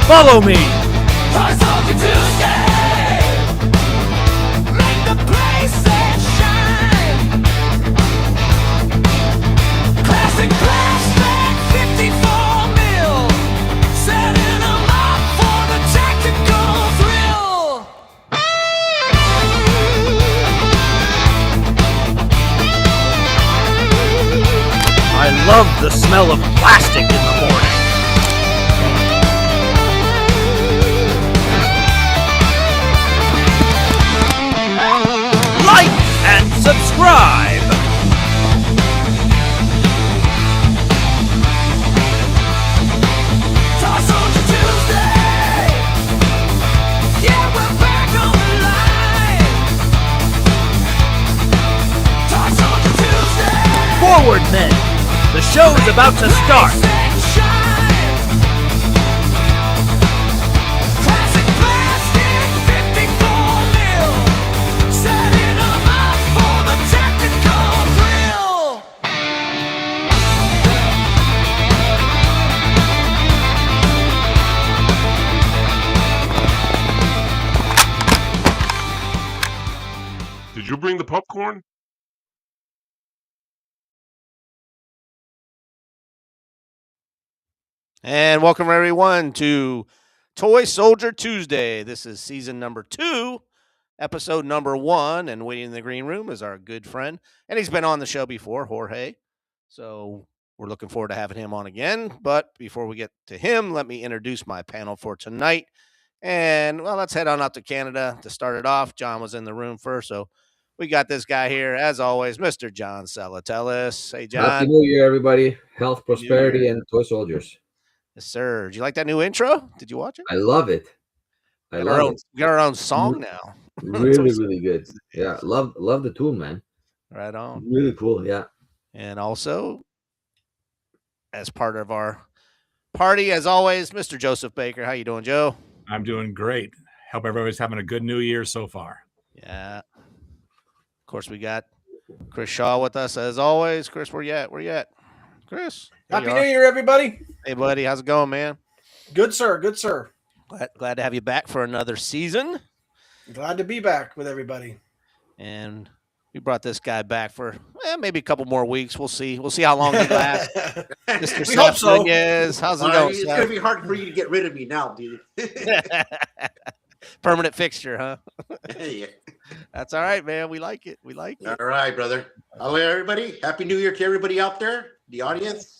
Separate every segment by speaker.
Speaker 1: Follow me. I love the smell of plastic in the morning. Like and subscribe. Forward, men. The show's about to start.
Speaker 2: Did you bring the popcorn?
Speaker 1: And welcome everyone to Toy Soldier Tuesday. This is season number 2, episode number 1, and waiting in the green room is our good friend, and he's been on the show before, Jorge. So we're looking forward to having him on again. But before we get to him, let me introduce my panel for tonight. And well, let's head on up to Canada to start it off. John was in the room first, so we got this guy here, as always, Mr. John Salatellis. Hey, John.
Speaker 3: Happy New Year, everybody. Health, prosperity, and toy soldiers.
Speaker 1: Yes, sir. Did you like that new intro? Did you watch it?
Speaker 3: I love it.
Speaker 1: We got our own song now.
Speaker 3: Really, really good. Yeah, love the tune, man.
Speaker 1: Right on.
Speaker 3: Really cool, yeah.
Speaker 1: And also, as part of our party, as always, Mr. Joseph Baker. How you doing, Joe?
Speaker 4: I'm doing great. Hope everybody's having a good New Year so far.
Speaker 1: Yeah. Of course, we got Chris Shaw with us, as always. Chris, where you at? Chris.
Speaker 5: Happy New Year, everybody.
Speaker 1: Hey, buddy. How's it going, man?
Speaker 5: Good, sir. Good, sir.
Speaker 1: Glad to have you back for another season.
Speaker 5: Glad to be back with everybody.
Speaker 1: And we brought this guy back for maybe a couple more weeks. We'll see. We'll see how long he lasts. Mr.
Speaker 5: We hope so.
Speaker 1: Nunez. How's it going,
Speaker 6: It's going to be hard for you to get rid of me now, dude.
Speaker 1: Permanent fixture, huh?
Speaker 6: Yeah.
Speaker 1: That's all right, man. We like it.
Speaker 6: All right, brother. Hello, everybody. Happy New Year to everybody out there, the audience.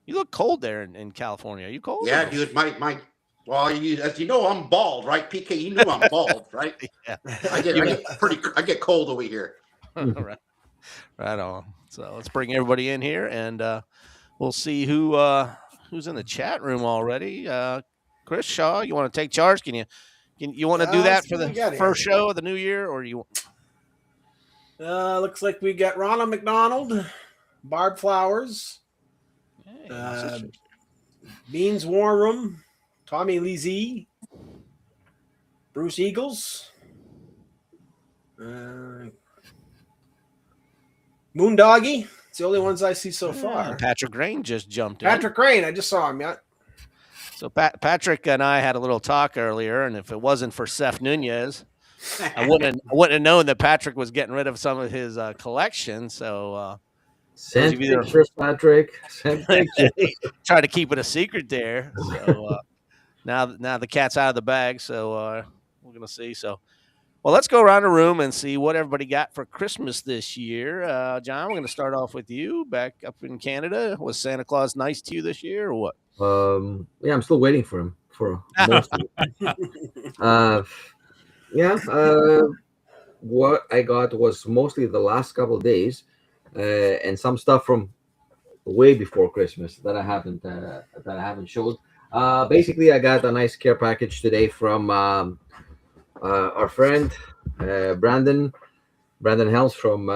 Speaker 1: You look cold there in California. Are you cold?
Speaker 6: Yeah, dude. Well, as you know, I'm bald, right? PK, you knew I'm bald, right?
Speaker 1: Yeah.
Speaker 6: I get cold over here.
Speaker 1: Right on. So let's bring everybody in here, and we'll see who's in the chat room already. Chris Shaw, you want to take charge? Can you want to do that for the first show of the new year, or you?
Speaker 5: Looks like we got Ronald McDonald, Barb Flowers, Beans War Room, Tommy Lee Z, Bruce Eagles, Moondoggy. It's the only ones I see so far.
Speaker 1: Patrick Rain just jumped in.
Speaker 5: Patrick Rain, I just saw him. Yeah.
Speaker 1: So Patrick and I had a little talk earlier, and if it wasn't for Seth Nunez, I wouldn't have known that Patrick was getting rid of some of his collection. So
Speaker 3: send pictures, Patrick. Send pictures.
Speaker 1: Try to keep it a secret there. So now the cat's out of the bag. So we're gonna see. So well, let's go around the room and see what everybody got for Christmas this year. John, we're gonna start off with you back up in Canada. Was Santa Claus nice to you this year, or what?
Speaker 3: Yeah, I'm still waiting for him for most of it. What I got was mostly the last couple of days, and some stuff from way before Christmas that I haven't showed. Basically, I got a nice care package today from our friend Brandon Helms from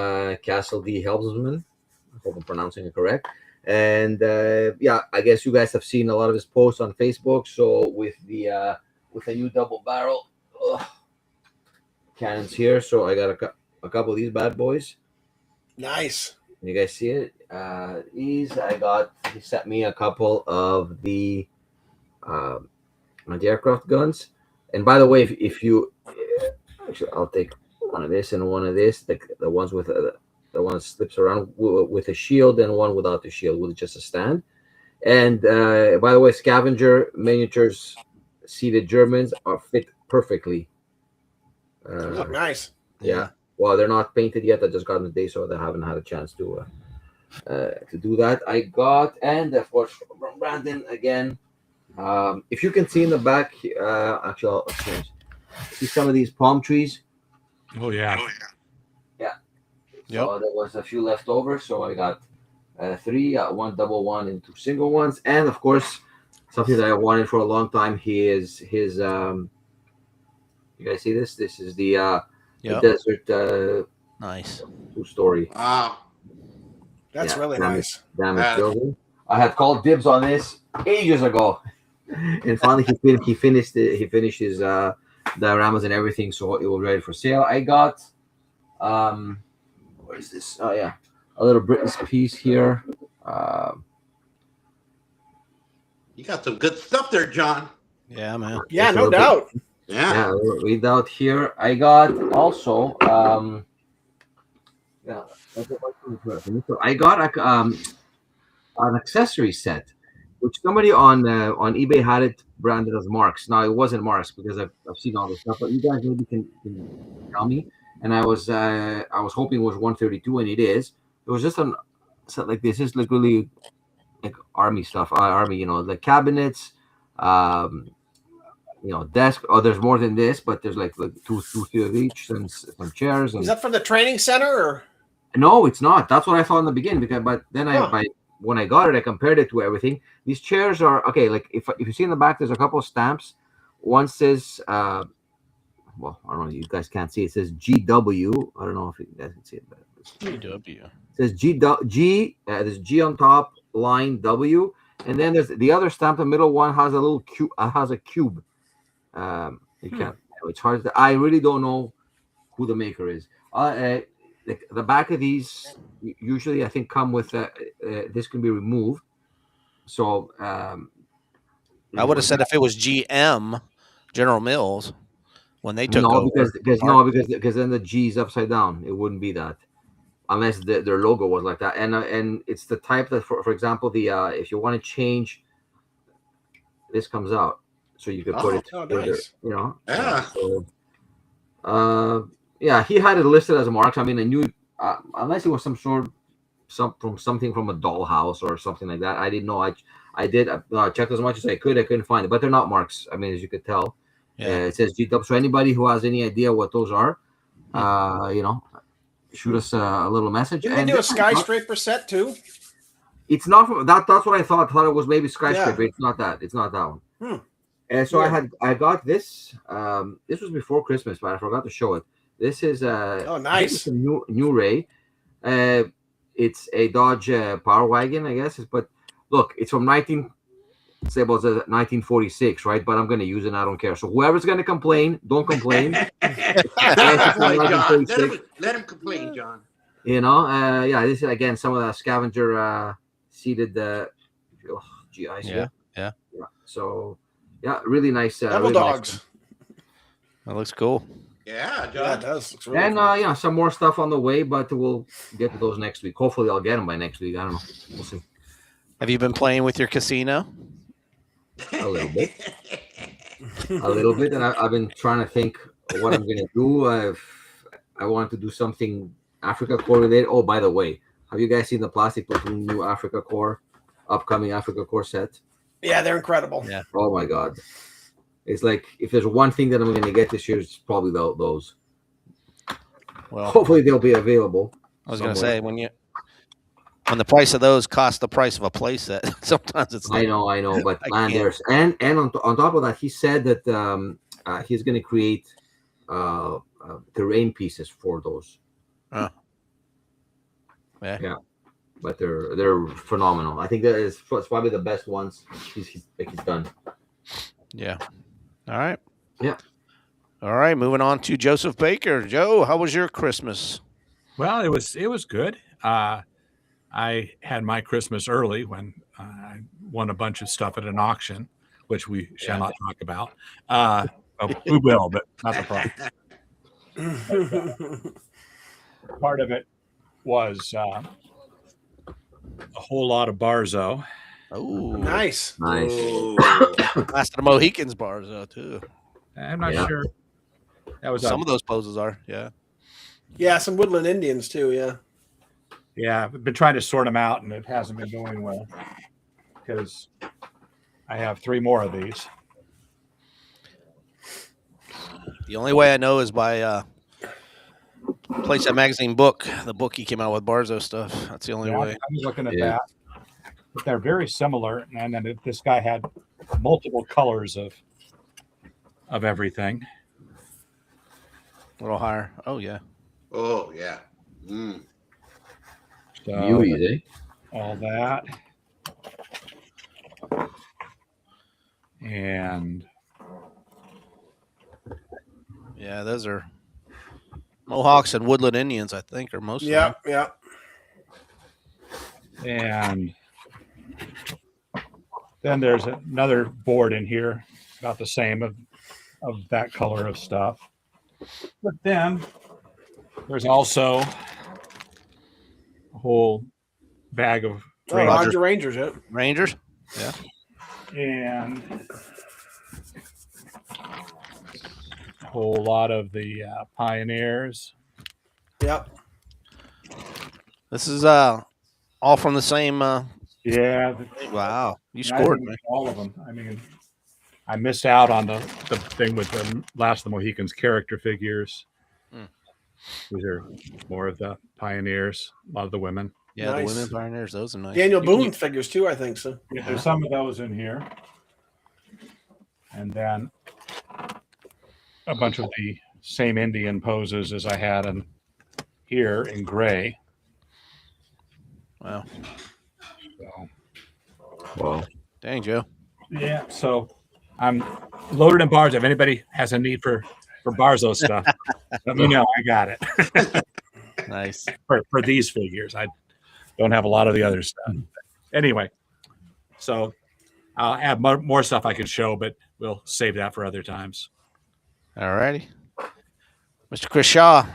Speaker 3: Castle D. Helmsman. I hope I'm pronouncing it correct. And I guess you guys have seen a lot of his posts on Facebook. So with a new double barrel cannons here, so I got a couple of these bad boys.
Speaker 5: Nice.
Speaker 3: Can you guys see it? He sent me a couple of the anti-aircraft guns. And by the way, if you actually, I'll take one of this and one of this. The ones with the one that slips around with a shield, and one without the shield with just a stand. And by the way, scavenger miniatures seated Germans are fit perfectly.
Speaker 5: They look nice.
Speaker 3: Yeah. Well, they're not painted yet. I just got them today, so they haven't had a chance to do that. I got, and of course from Brandon again. If you can see in the back, actually, I'll change. See some of these palm trees.
Speaker 4: Oh yeah.
Speaker 3: Yeah.
Speaker 1: Yep.
Speaker 3: So there was a few left over, so I got 3, one double one and 2 single ones, and of course something that I wanted for a long time. His you guys see this? This is the desert
Speaker 1: nice
Speaker 3: 2-story.
Speaker 6: Wow.
Speaker 5: That's really nice.
Speaker 3: Damaged building. I had called dibs on this ages ago, and finally he finished it. He finished his dioramas and everything, so it was ready for sale. I got what is this? Oh yeah, a little Britain's piece here.
Speaker 6: You got some good stuff there, John.
Speaker 1: Yeah, man.
Speaker 5: Yeah, no doubt.
Speaker 6: Yeah.
Speaker 3: Read out here. I got also I got an accessory set, which somebody on eBay had it branded as Marks. Now it wasn't Marks because I've seen all this stuff, but you guys maybe can tell me. And I was hoping it was 132, and it is. It was just a set like this. It's like really like army stuff. Army, the cabinets, desk. Oh, there's more than this, but there's like two, 3 of each, and some chairs. And
Speaker 5: is that from the training center or?
Speaker 3: No, it's not. That's what I thought in the beginning. But then when I got it, I compared it to everything. These chairs are okay. Like if you see in the back, there's a couple of stamps. One says, well, I don't know. You guys can't see. It says GW. I don't know if you guys can see it. But
Speaker 1: GW.
Speaker 3: It says G. There's G on top, line W, and then there's the other stamp. The middle one has a little cube. Has a cube. You can't. It's hard. I really don't know who the maker is. The back of these usually I think come with this can be removed. So
Speaker 1: I would have said if it was GM, General Mills, when they took over.
Speaker 3: Because then the G is upside down. It wouldn't be that unless their logo was like that. And it's the type that, for example, the if you want to change, this comes out, so you could put it.
Speaker 5: Nice.
Speaker 6: Yeah.
Speaker 3: So, yeah, he had it listed as Marks. I mean, I knew unless it was something from a dollhouse or something like that. I didn't know. I did checked as much as I could. I couldn't find it, but they're not Marks. I mean, as you could tell, it says GW. So anybody who has any idea what those are, shoot us a little message.
Speaker 5: Didn't they do a skyscraper set too?
Speaker 3: It's not from that. That's what I thought. I thought it was maybe skyscraper. Yeah. It's not that. It's not that one. And so I got this. This was before Christmas, but I forgot to show it. This is
Speaker 5: nice.
Speaker 3: It's a new Ray. It's a Dodge Power Wagon, I guess. But look, it's from 1946, right? But I'm going to use it. I don't care. So whoever's going to complain, don't complain.
Speaker 6: Let him complain, John.
Speaker 3: This is again some of the scavenger seated GIs.
Speaker 1: Yeah.
Speaker 3: So really nice.
Speaker 5: Devil
Speaker 3: really
Speaker 5: dogs.
Speaker 3: Nice.
Speaker 1: That looks cool.
Speaker 6: Yeah, John.
Speaker 5: Yeah, it does. Looks really
Speaker 3: And
Speaker 5: cool.
Speaker 3: some more stuff on the way, but we'll get to those next week. Hopefully, I'll get them by next week. I don't know. We'll see.
Speaker 1: Have you been playing with your casino?
Speaker 3: A little bit. And I've been trying to think what I'm going to do. I want to do something Africa Core related. Oh, by the way, have you guys seen the Plastic Platoon new upcoming Africa Core set?
Speaker 5: Yeah, they're incredible.
Speaker 1: Yeah.
Speaker 3: Oh my God. It's like if there's one thing that I'm going to get this year, it's probably those.
Speaker 1: Well,
Speaker 3: hopefully they'll be available.
Speaker 1: I was going to say when the price of those costs the price of a play set, sometimes it's.
Speaker 3: I know, but man, there's and on top of that, he said that he's going to create terrain pieces for those. Yeah. But they're phenomenal. I think it's probably the best ones he's done.
Speaker 1: Yeah. All right.
Speaker 3: Yeah.
Speaker 1: All right. Moving on to Joseph Baker. Joe, how was your Christmas?
Speaker 4: Well, it was good. I had my Christmas early when I won a bunch of stuff at an auction, which we shall not talk about. We will, but not the problem. Part of it was a whole lot of Barzo.
Speaker 1: Oh,
Speaker 5: Nice.
Speaker 3: Nice.
Speaker 1: Last of the Mohicans bars though too.
Speaker 4: I'm not
Speaker 3: Yeah.
Speaker 4: sure. That was
Speaker 1: Some of those poses are, yeah.
Speaker 5: Yeah, some woodland Indians too. Yeah.
Speaker 4: Yeah, I've been trying to sort them out, and it hasn't been going well because I have 3 more of these.
Speaker 1: The only way I know is by Playset Magazine book. The book he came out with Barzo stuff. That's the only
Speaker 4: Yeah,
Speaker 1: way.
Speaker 4: I was looking at
Speaker 3: Yeah.
Speaker 4: that. But they're very similar, and then this guy had multiple colors of everything.
Speaker 1: A little higher. Oh yeah.
Speaker 6: Oh, yeah. Mm.
Speaker 4: So
Speaker 3: Beauties, eh?
Speaker 4: all that, and
Speaker 1: Yeah, those are Mohawks and Woodland Indians, I think, are most
Speaker 5: Yeah.
Speaker 1: of them.
Speaker 5: Yeah.
Speaker 4: and then there's another board in here about the same of that color of stuff. But then there's also a whole bag of
Speaker 5: Oh,
Speaker 4: Rangers
Speaker 5: Roger Rangers. Yeah.
Speaker 1: Rangers? Yeah.
Speaker 4: and a whole lot of the Pioneers.
Speaker 5: Yep.
Speaker 1: This is all from the same
Speaker 4: Yeah,
Speaker 1: wow. You
Speaker 4: and I
Speaker 1: scored,
Speaker 4: didn't
Speaker 1: man.
Speaker 4: get all of them. I mean, I missed out on the thing with the Last of the Mohicans character figures.
Speaker 1: Hmm.
Speaker 4: These are more of the Pioneers, a lot of the women.
Speaker 1: Yeah,
Speaker 5: Nice.
Speaker 1: the women pioneers, those are nice.
Speaker 5: Daniel Boone figures too, I think so.
Speaker 4: Yeah, there's some of those in here. And then a bunch of the same Indian poses as I had in here in gray.
Speaker 1: Wow.
Speaker 4: So,
Speaker 3: Wow.
Speaker 1: Dang, Joe.
Speaker 4: yeah, so I'm loaded in Barzo. If anybody has a need for Barzo stuff, let me know. I got it.
Speaker 1: Nice.
Speaker 4: for these figures. I don't have a lot of the other stuff. Anyway, so I'll have more stuff I can show, but we'll save that for other times.
Speaker 1: All righty. Mr. Chris Shaw,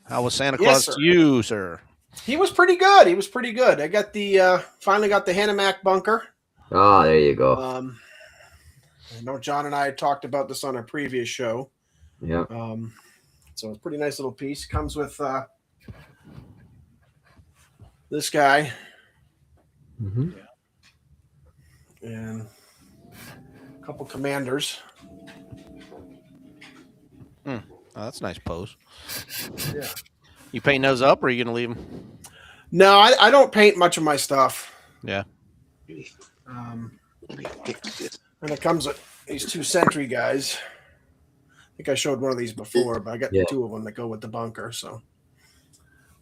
Speaker 1: how was Santa
Speaker 5: Yes,
Speaker 1: Claus
Speaker 5: sir.
Speaker 1: to you, sir?
Speaker 5: He was pretty good. He was pretty good. I got the finally got the Hanamac bunker.
Speaker 3: Ah, there you go.
Speaker 5: I know John and I had talked about this on a previous show.
Speaker 3: Yeah.
Speaker 5: So it's a pretty nice little piece. Comes with this guy
Speaker 3: Mm-hmm.
Speaker 5: and a couple commanders.
Speaker 1: Oh, that's a nice pose.
Speaker 5: Yeah.
Speaker 1: You painting those up, or are you going to leave them?
Speaker 5: No, I don't paint much of my stuff.
Speaker 1: Yeah.
Speaker 5: And it comes with these 2 Sentry guys. I think I showed one of these before, but I got
Speaker 3: Yeah.
Speaker 5: 2 of them that go with the bunker. So,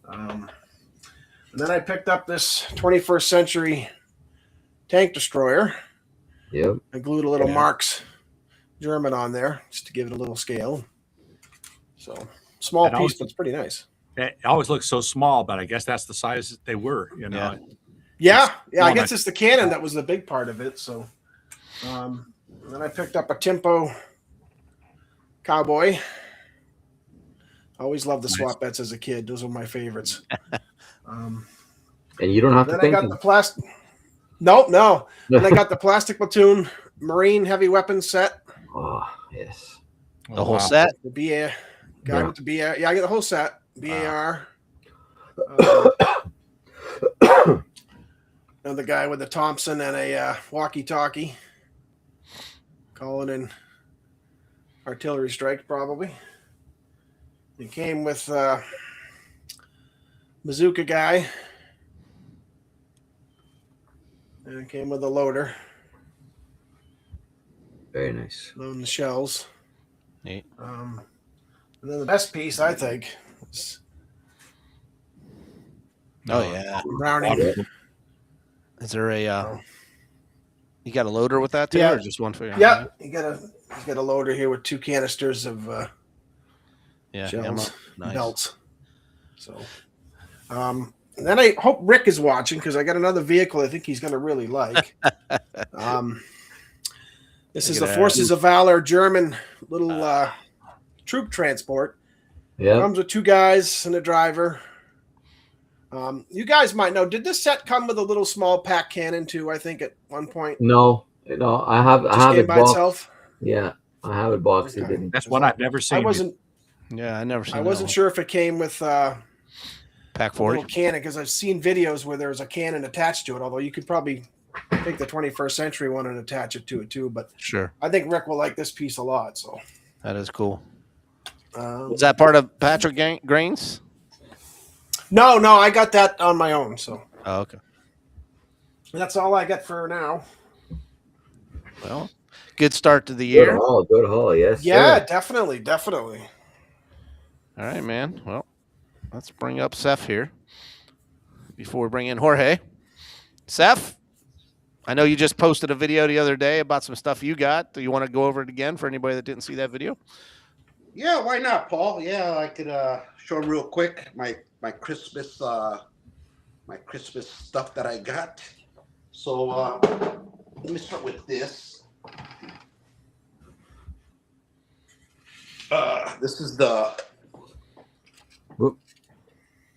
Speaker 5: and then I picked up this 21st century tank destroyer.
Speaker 3: Yep.
Speaker 5: I glued a little
Speaker 4: Yeah.
Speaker 5: Marx German on there just to give it a little scale. So small
Speaker 4: And
Speaker 5: piece,
Speaker 4: also-
Speaker 5: but it's pretty nice.
Speaker 4: It always looks so small, but I guess that's the size that they were. You know,
Speaker 5: Yeah, I
Speaker 4: well,
Speaker 5: guess it's the cannon that was the big part of it. So, and then I picked up a Timpo cowboy. Always loved the
Speaker 4: Nice.
Speaker 5: swap bets as a kid; those were my favorites.
Speaker 3: And you don't have to
Speaker 5: Then I
Speaker 3: think.
Speaker 5: got the plastic. No. Then I got the plastic platoon Marine heavy weapons set.
Speaker 3: Oh, yes.
Speaker 1: The whole set?
Speaker 5: The BA guy
Speaker 3: Yeah.
Speaker 5: with the BA. Yeah, I get the whole set. BAR. And the guy with the Thompson and a walkie-talkie, calling in artillery strike, probably. It came with bazooka guy, and it came with a loader,
Speaker 3: Very nice.
Speaker 5: loading the shells.
Speaker 1: Neat.
Speaker 5: And then the best piece, I think, is
Speaker 1: Oh, yeah.
Speaker 5: Browning.
Speaker 1: Is there a you got a loader with that too,
Speaker 5: Yeah.
Speaker 1: or just one figure?
Speaker 5: Yeah, he's got a loader here with 2 canisters of
Speaker 1: Yeah.
Speaker 5: shells,
Speaker 1: ammo. Nice.
Speaker 5: belts. So, and then I hope Rick is watching because I got another vehicle I think he's going to really like. This
Speaker 1: Look
Speaker 5: is
Speaker 1: at
Speaker 5: the
Speaker 1: that.
Speaker 5: Forces of Valor German little troop transport.
Speaker 3: Yeah.
Speaker 5: Comes with 2 guys and a driver. You guys might know. Did this set come with a little small pack cannon too? I think at one point.
Speaker 3: No, I have
Speaker 5: Just came
Speaker 3: it
Speaker 5: by
Speaker 3: boxed.
Speaker 5: itself.
Speaker 3: Yeah, I have it boxed. It
Speaker 5: Okay.
Speaker 3: didn't.
Speaker 4: That's one I've never seen.
Speaker 5: I wasn't.
Speaker 1: Yeah, I never seen.
Speaker 5: I wasn't sure if it came with
Speaker 1: Pack
Speaker 5: a
Speaker 1: 40.
Speaker 5: little cannon because I've seen videos where there's a cannon attached to it. Although you could probably take the 21st century one and attach it to it too. But
Speaker 1: Sure,
Speaker 5: I think Rick will like this piece a lot. So
Speaker 1: that is cool.
Speaker 5: um,
Speaker 1: Was that part of Patrick Grains?
Speaker 5: no, I got that on my own. So
Speaker 1: Oh, okay.
Speaker 5: that's all I got for now.
Speaker 1: Well, good start to the
Speaker 3: Good
Speaker 1: year.
Speaker 3: haul, good haul. Yes.
Speaker 5: Yeah,
Speaker 3: sir.
Speaker 5: definitely.
Speaker 1: All right, man. Well, let's bring up Seth here before we bring in Jorge. Seth, I know you just posted a video the other day about some stuff you got. Do you want to go over it again for anybody that didn't see that video?
Speaker 6: Yeah, why not, Paul? Yeah, I could show them real quick my Christmas stuff that I got. So let me start with this. This is
Speaker 3: Whoop.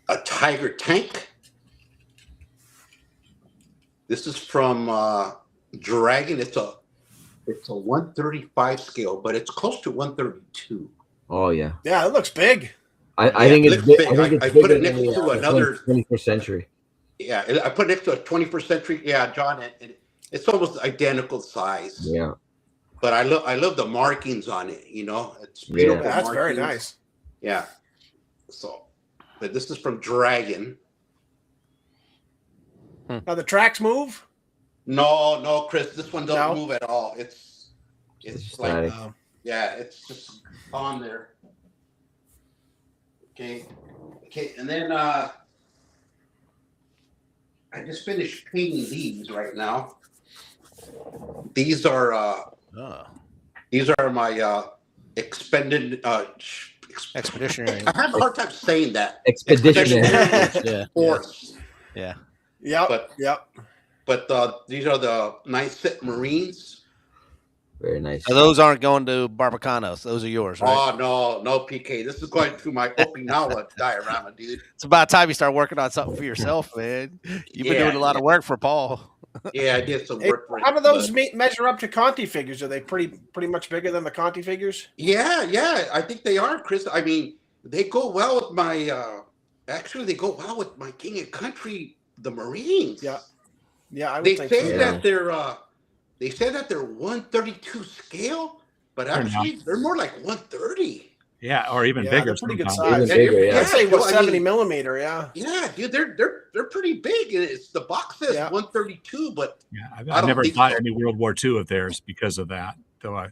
Speaker 6: a Tiger tank. This is from Dragon. It's a 135 scale, but it's close to 132.
Speaker 3: Oh yeah.
Speaker 5: Yeah, it looks big.
Speaker 3: I
Speaker 6: Yeah,
Speaker 3: think
Speaker 6: it
Speaker 3: it's
Speaker 6: looks
Speaker 3: big.
Speaker 6: big.
Speaker 3: I think
Speaker 6: I
Speaker 3: it's
Speaker 6: put
Speaker 3: bigger
Speaker 6: it next
Speaker 3: than
Speaker 6: to
Speaker 3: the
Speaker 6: another-
Speaker 3: 21st century.
Speaker 6: Yeah, I put it next to a 21st century. Yeah, John, and it's almost identical size.
Speaker 3: Yeah.
Speaker 6: But I love the markings on it. You know, it's
Speaker 3: Yeah.
Speaker 6: beautiful.
Speaker 5: That's very
Speaker 6: markings.
Speaker 5: nice.
Speaker 6: Yeah. So, but this is from Dragon.
Speaker 5: Now the tracks move.
Speaker 6: No, Chris, this one doesn't
Speaker 5: No?
Speaker 6: move at all. It's
Speaker 3: It's
Speaker 6: like
Speaker 3: static.
Speaker 6: yeah, it's just on there. Okay, and then I just finished painting these right now. These are my expended
Speaker 1: Expeditionary.
Speaker 6: I have a hard time saying that.
Speaker 3: Expeditionary.
Speaker 1: Yeah.
Speaker 6: Force.
Speaker 1: Yeah.
Speaker 5: Yep.
Speaker 6: But these are the nice sit Marines.
Speaker 3: Very nice.
Speaker 1: So those aren't going to Barbacanos. Those are yours, right?
Speaker 6: Oh no, PK. This is going to my Okinawa diorama, dude.
Speaker 1: It's about time you start working on something for yourself, man. You've been
Speaker 6: Yeah,
Speaker 1: doing a lot of work for Paul.
Speaker 6: Yeah, I did some
Speaker 5: Hey,
Speaker 6: work for it.
Speaker 5: how do those
Speaker 6: but-
Speaker 5: measure up to Conti figures? Are they pretty much bigger than the Conti figures?
Speaker 6: Yeah, I think they are, Chris. I mean, they go well with my. Actually, they go well with my King and Country, the Marines.
Speaker 5: Yeah, I would
Speaker 6: They
Speaker 5: think
Speaker 6: say
Speaker 5: so.
Speaker 6: that they're. They say that they're 132 scale, but
Speaker 4: They're
Speaker 6: actually they're more like 130.
Speaker 4: Yeah, or even
Speaker 5: Yeah,
Speaker 4: bigger.
Speaker 5: they're pretty good
Speaker 4: sometimes.
Speaker 5: size.
Speaker 3: Even bigger, yeah.
Speaker 5: I'd say
Speaker 6: no,
Speaker 5: what
Speaker 6: I
Speaker 5: 70
Speaker 6: mean-
Speaker 5: millimeter. Yeah.
Speaker 6: Yeah, dude, they're pretty big. It's the box says
Speaker 5: Yeah.
Speaker 6: 132, but
Speaker 4: Yeah,
Speaker 6: I
Speaker 4: I've
Speaker 6: don't
Speaker 4: never
Speaker 6: think
Speaker 4: bought
Speaker 6: so.
Speaker 4: any World War II of theirs because of that. Though I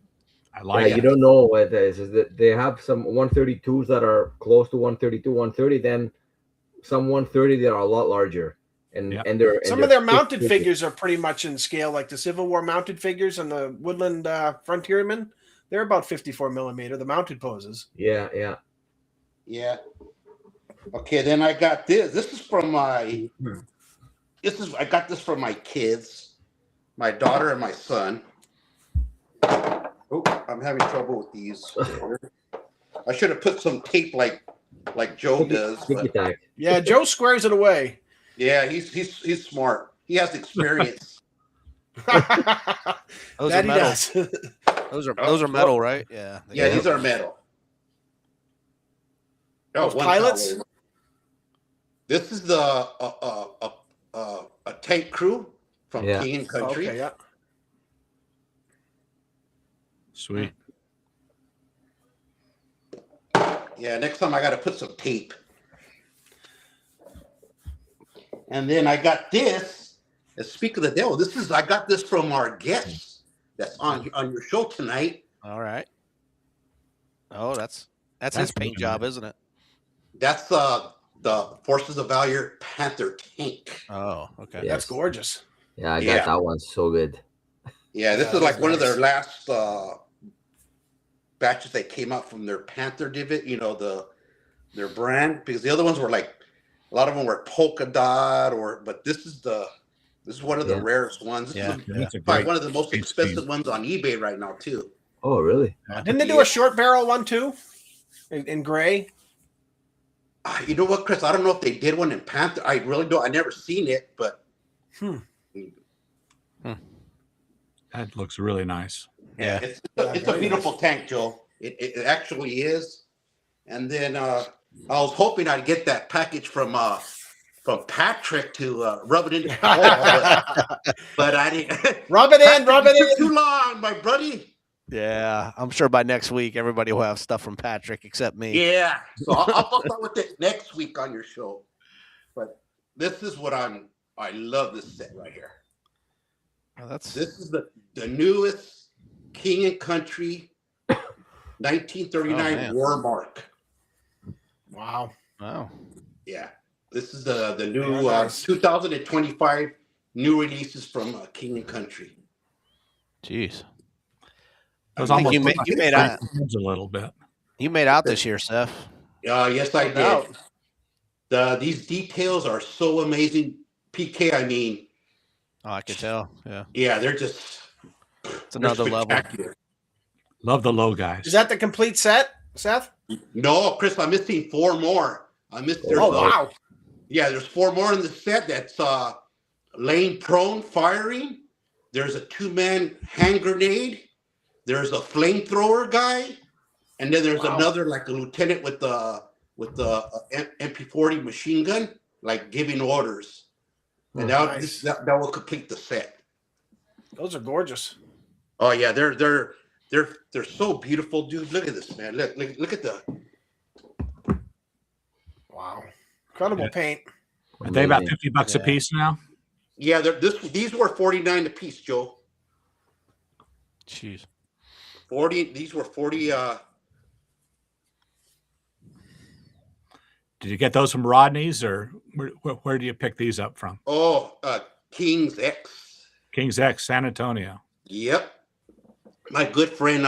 Speaker 4: like
Speaker 3: Yeah,
Speaker 4: it.
Speaker 3: you don't know what it is that they have some 132s that are close to 132, 130, then some 130 that are a lot larger. And
Speaker 4: Yeah.
Speaker 3: and they're
Speaker 5: Some
Speaker 3: and
Speaker 5: of their
Speaker 3: they're
Speaker 5: mounted
Speaker 3: thick-
Speaker 5: figures are pretty much in scale, like the Civil War mounted figures and the Woodland Frontiermen. They're about 54 millimeter, the mounted poses.
Speaker 3: Yeah.
Speaker 6: yeah. Okay, then I got this. This is from my. I got this from my kids, my daughter and my son. Oh, I'm having trouble with these. I should have put some tape like Joe does.
Speaker 3: Sticky
Speaker 6: But
Speaker 3: tack.
Speaker 5: Yeah, Joe squares it away.
Speaker 6: yeah, he's smart. He has experience.
Speaker 1: Those
Speaker 5: That
Speaker 1: are
Speaker 5: he
Speaker 1: metal.
Speaker 5: does.
Speaker 1: Those are metal, right? Yeah.
Speaker 6: Yeah, these are metal. Oh,
Speaker 5: Those
Speaker 6: one
Speaker 5: pilots?
Speaker 6: color. This is the a tank crew from
Speaker 3: Yeah.
Speaker 6: King and Country.
Speaker 5: Okay, yeah.
Speaker 4: Sweet.
Speaker 6: Yeah, next time I got to put some tape. And then I got this. And speak of the devil, I got this from our guest that's on your show tonight.
Speaker 1: All right. Oh, that's his
Speaker 4: That's
Speaker 1: paint
Speaker 4: really
Speaker 1: job, isn't it?
Speaker 6: That's the Forces of Valor Panther tank.
Speaker 1: Oh, okay.
Speaker 3: Yeah.
Speaker 5: That's gorgeous.
Speaker 3: Yeah, I got
Speaker 6: Yeah.
Speaker 3: that one so good.
Speaker 6: Yeah, this
Speaker 5: Yeah,
Speaker 6: is like
Speaker 5: that's
Speaker 6: one of their
Speaker 5: nice.
Speaker 6: last batches that came out from their Panther divot, their brand, because the other ones were like a lot of them were polka dot but this is the This is one of the rarest ones. This
Speaker 1: Yeah.
Speaker 6: is
Speaker 4: That's a
Speaker 6: probably
Speaker 4: great
Speaker 6: one of the most
Speaker 4: great
Speaker 6: expensive
Speaker 4: scheme.
Speaker 6: ones on eBay right now too.
Speaker 3: Oh, really?
Speaker 5: Didn't they do a short barrel one too? In gray?
Speaker 6: You know what, Chris? I don't know if they did one in Panther. I really don't. I never seen it, but
Speaker 4: That looks really nice.
Speaker 1: Yeah.
Speaker 6: it's a beautiful tank, Joe. It actually is. And then I was hoping I'd get that package from Patrick to rub it into the hole, but I didn't.
Speaker 5: Rub it in, rub it
Speaker 6: It took
Speaker 5: in.
Speaker 6: too long, my buddy.
Speaker 1: Yeah, I'm sure by next week everybody will have stuff from Patrick except me.
Speaker 6: Yeah, so I'll start with it next week on your show. But this is what I love this set right here.
Speaker 1: Oh, that's
Speaker 6: This is the newest King and Country 1939 War Mark.
Speaker 5: Wow.
Speaker 1: wow.
Speaker 6: Yeah, this is the new
Speaker 5: Very nice.
Speaker 6: 2025 new releases from King and Country.
Speaker 1: Jeez.
Speaker 4: Those
Speaker 1: I think
Speaker 4: almost
Speaker 1: you
Speaker 4: look
Speaker 1: made-
Speaker 4: like
Speaker 1: you made
Speaker 4: fake
Speaker 1: out-
Speaker 4: heads a little bit.
Speaker 1: You made out this year, Seth.
Speaker 6: Yes, I
Speaker 5: No
Speaker 6: did. These details are so amazing. PK, I mean,
Speaker 1: Oh, I could tell. Yeah.
Speaker 6: yeah, they're just
Speaker 1: It's another level.
Speaker 6: spectacular.
Speaker 4: Love the low guys.
Speaker 5: Is that the complete set, Seth?
Speaker 6: No, Chris, I'm missing 4 more. I missed.
Speaker 5: Oh, wow.
Speaker 6: Yeah, there's 4 more in the set. That's lane prone firing. There's a 2-man hand grenade. There's a flamethrower guy, and then there's another like a lieutenant with the MP40 machine gun, like giving orders. And
Speaker 5: Nice.
Speaker 6: that will complete the set.
Speaker 5: Those are gorgeous.
Speaker 6: Oh yeah, they're so beautiful, dude. Look at this, man. Look at the.
Speaker 5: Wow. Incredible
Speaker 4: Yeah.
Speaker 5: paint.
Speaker 4: Are they about
Speaker 3: Amazing.
Speaker 4: $50 a
Speaker 1: Yeah.
Speaker 4: piece now?
Speaker 6: Yeah, these were $49 a piece, Joe.
Speaker 1: Jeez.
Speaker 6: 40. These were 40.
Speaker 4: Did you get those from Rodney's, or where do you pick these up from?
Speaker 6: King's X.
Speaker 4: King's X, San Antonio.
Speaker 6: Yep. My good friend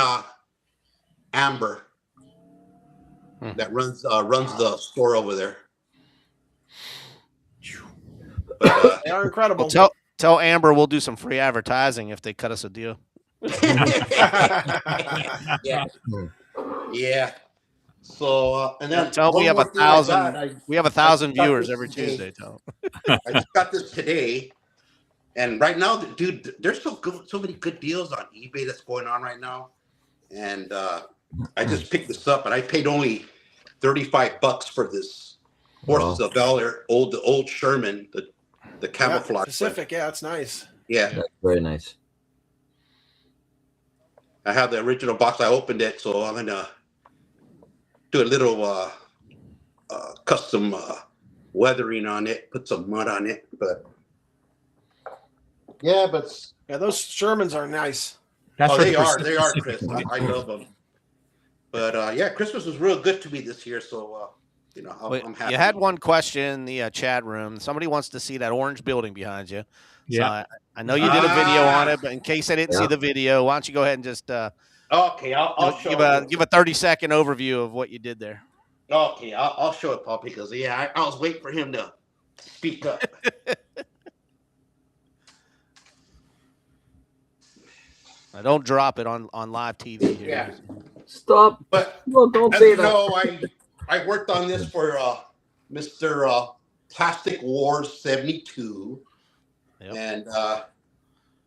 Speaker 6: Amber that runs the store over there. But,
Speaker 5: They are incredible.
Speaker 1: Well, tell Amber we'll do some free advertising if they cut us a deal.
Speaker 6: yeah. Yeah. So and then
Speaker 1: Tell 'em we
Speaker 6: one
Speaker 1: have
Speaker 6: more thing I got,
Speaker 1: We have 1,000
Speaker 6: got
Speaker 1: viewers
Speaker 6: this
Speaker 1: every
Speaker 6: today.
Speaker 1: Tuesday. Tell 'em.
Speaker 6: I just got this today, and right now, dude, there's so many good deals on eBay that's going on right now, and I just picked this up, and I paid only $35 for this Horses of Valor, the old Sherman, the camouflage.
Speaker 5: Pacific, yeah, it's nice.
Speaker 6: Yeah,
Speaker 3: That's very nice.
Speaker 6: I have the original box. I opened it, so I'm gonna do a little custom weathering on it, put some mud on it, but yeah, but
Speaker 5: Yeah, those Shermans are nice.
Speaker 4: That's
Speaker 6: oh,
Speaker 4: for
Speaker 6: they
Speaker 4: the
Speaker 6: are,
Speaker 4: Pacific
Speaker 6: Chris. I
Speaker 4: Pacific.
Speaker 6: love them. But yeah, Christmas was real good to me this year, so
Speaker 1: Wait,
Speaker 6: I'm happy.
Speaker 1: you had one question in the chat room. Somebody wants to see that orange building behind you.
Speaker 4: Yeah.
Speaker 1: So I know you did a video on
Speaker 6: Ah.
Speaker 1: it, but in case I didn't see the video, why don't you go ahead and just
Speaker 6: Okay, I'll show
Speaker 1: give a 30-second overview of what you did there.
Speaker 6: Okay, I'll show it, Paul, because yeah, I was waiting for him to speak up.
Speaker 1: Now, don't drop it on live TV here.
Speaker 6: Yeah.
Speaker 3: Stop.
Speaker 6: But
Speaker 3: No, don't
Speaker 6: as
Speaker 3: say
Speaker 6: you
Speaker 3: that.
Speaker 6: know, I worked on this for Mr. Plastic Wars 72,
Speaker 1: Yep.
Speaker 6: and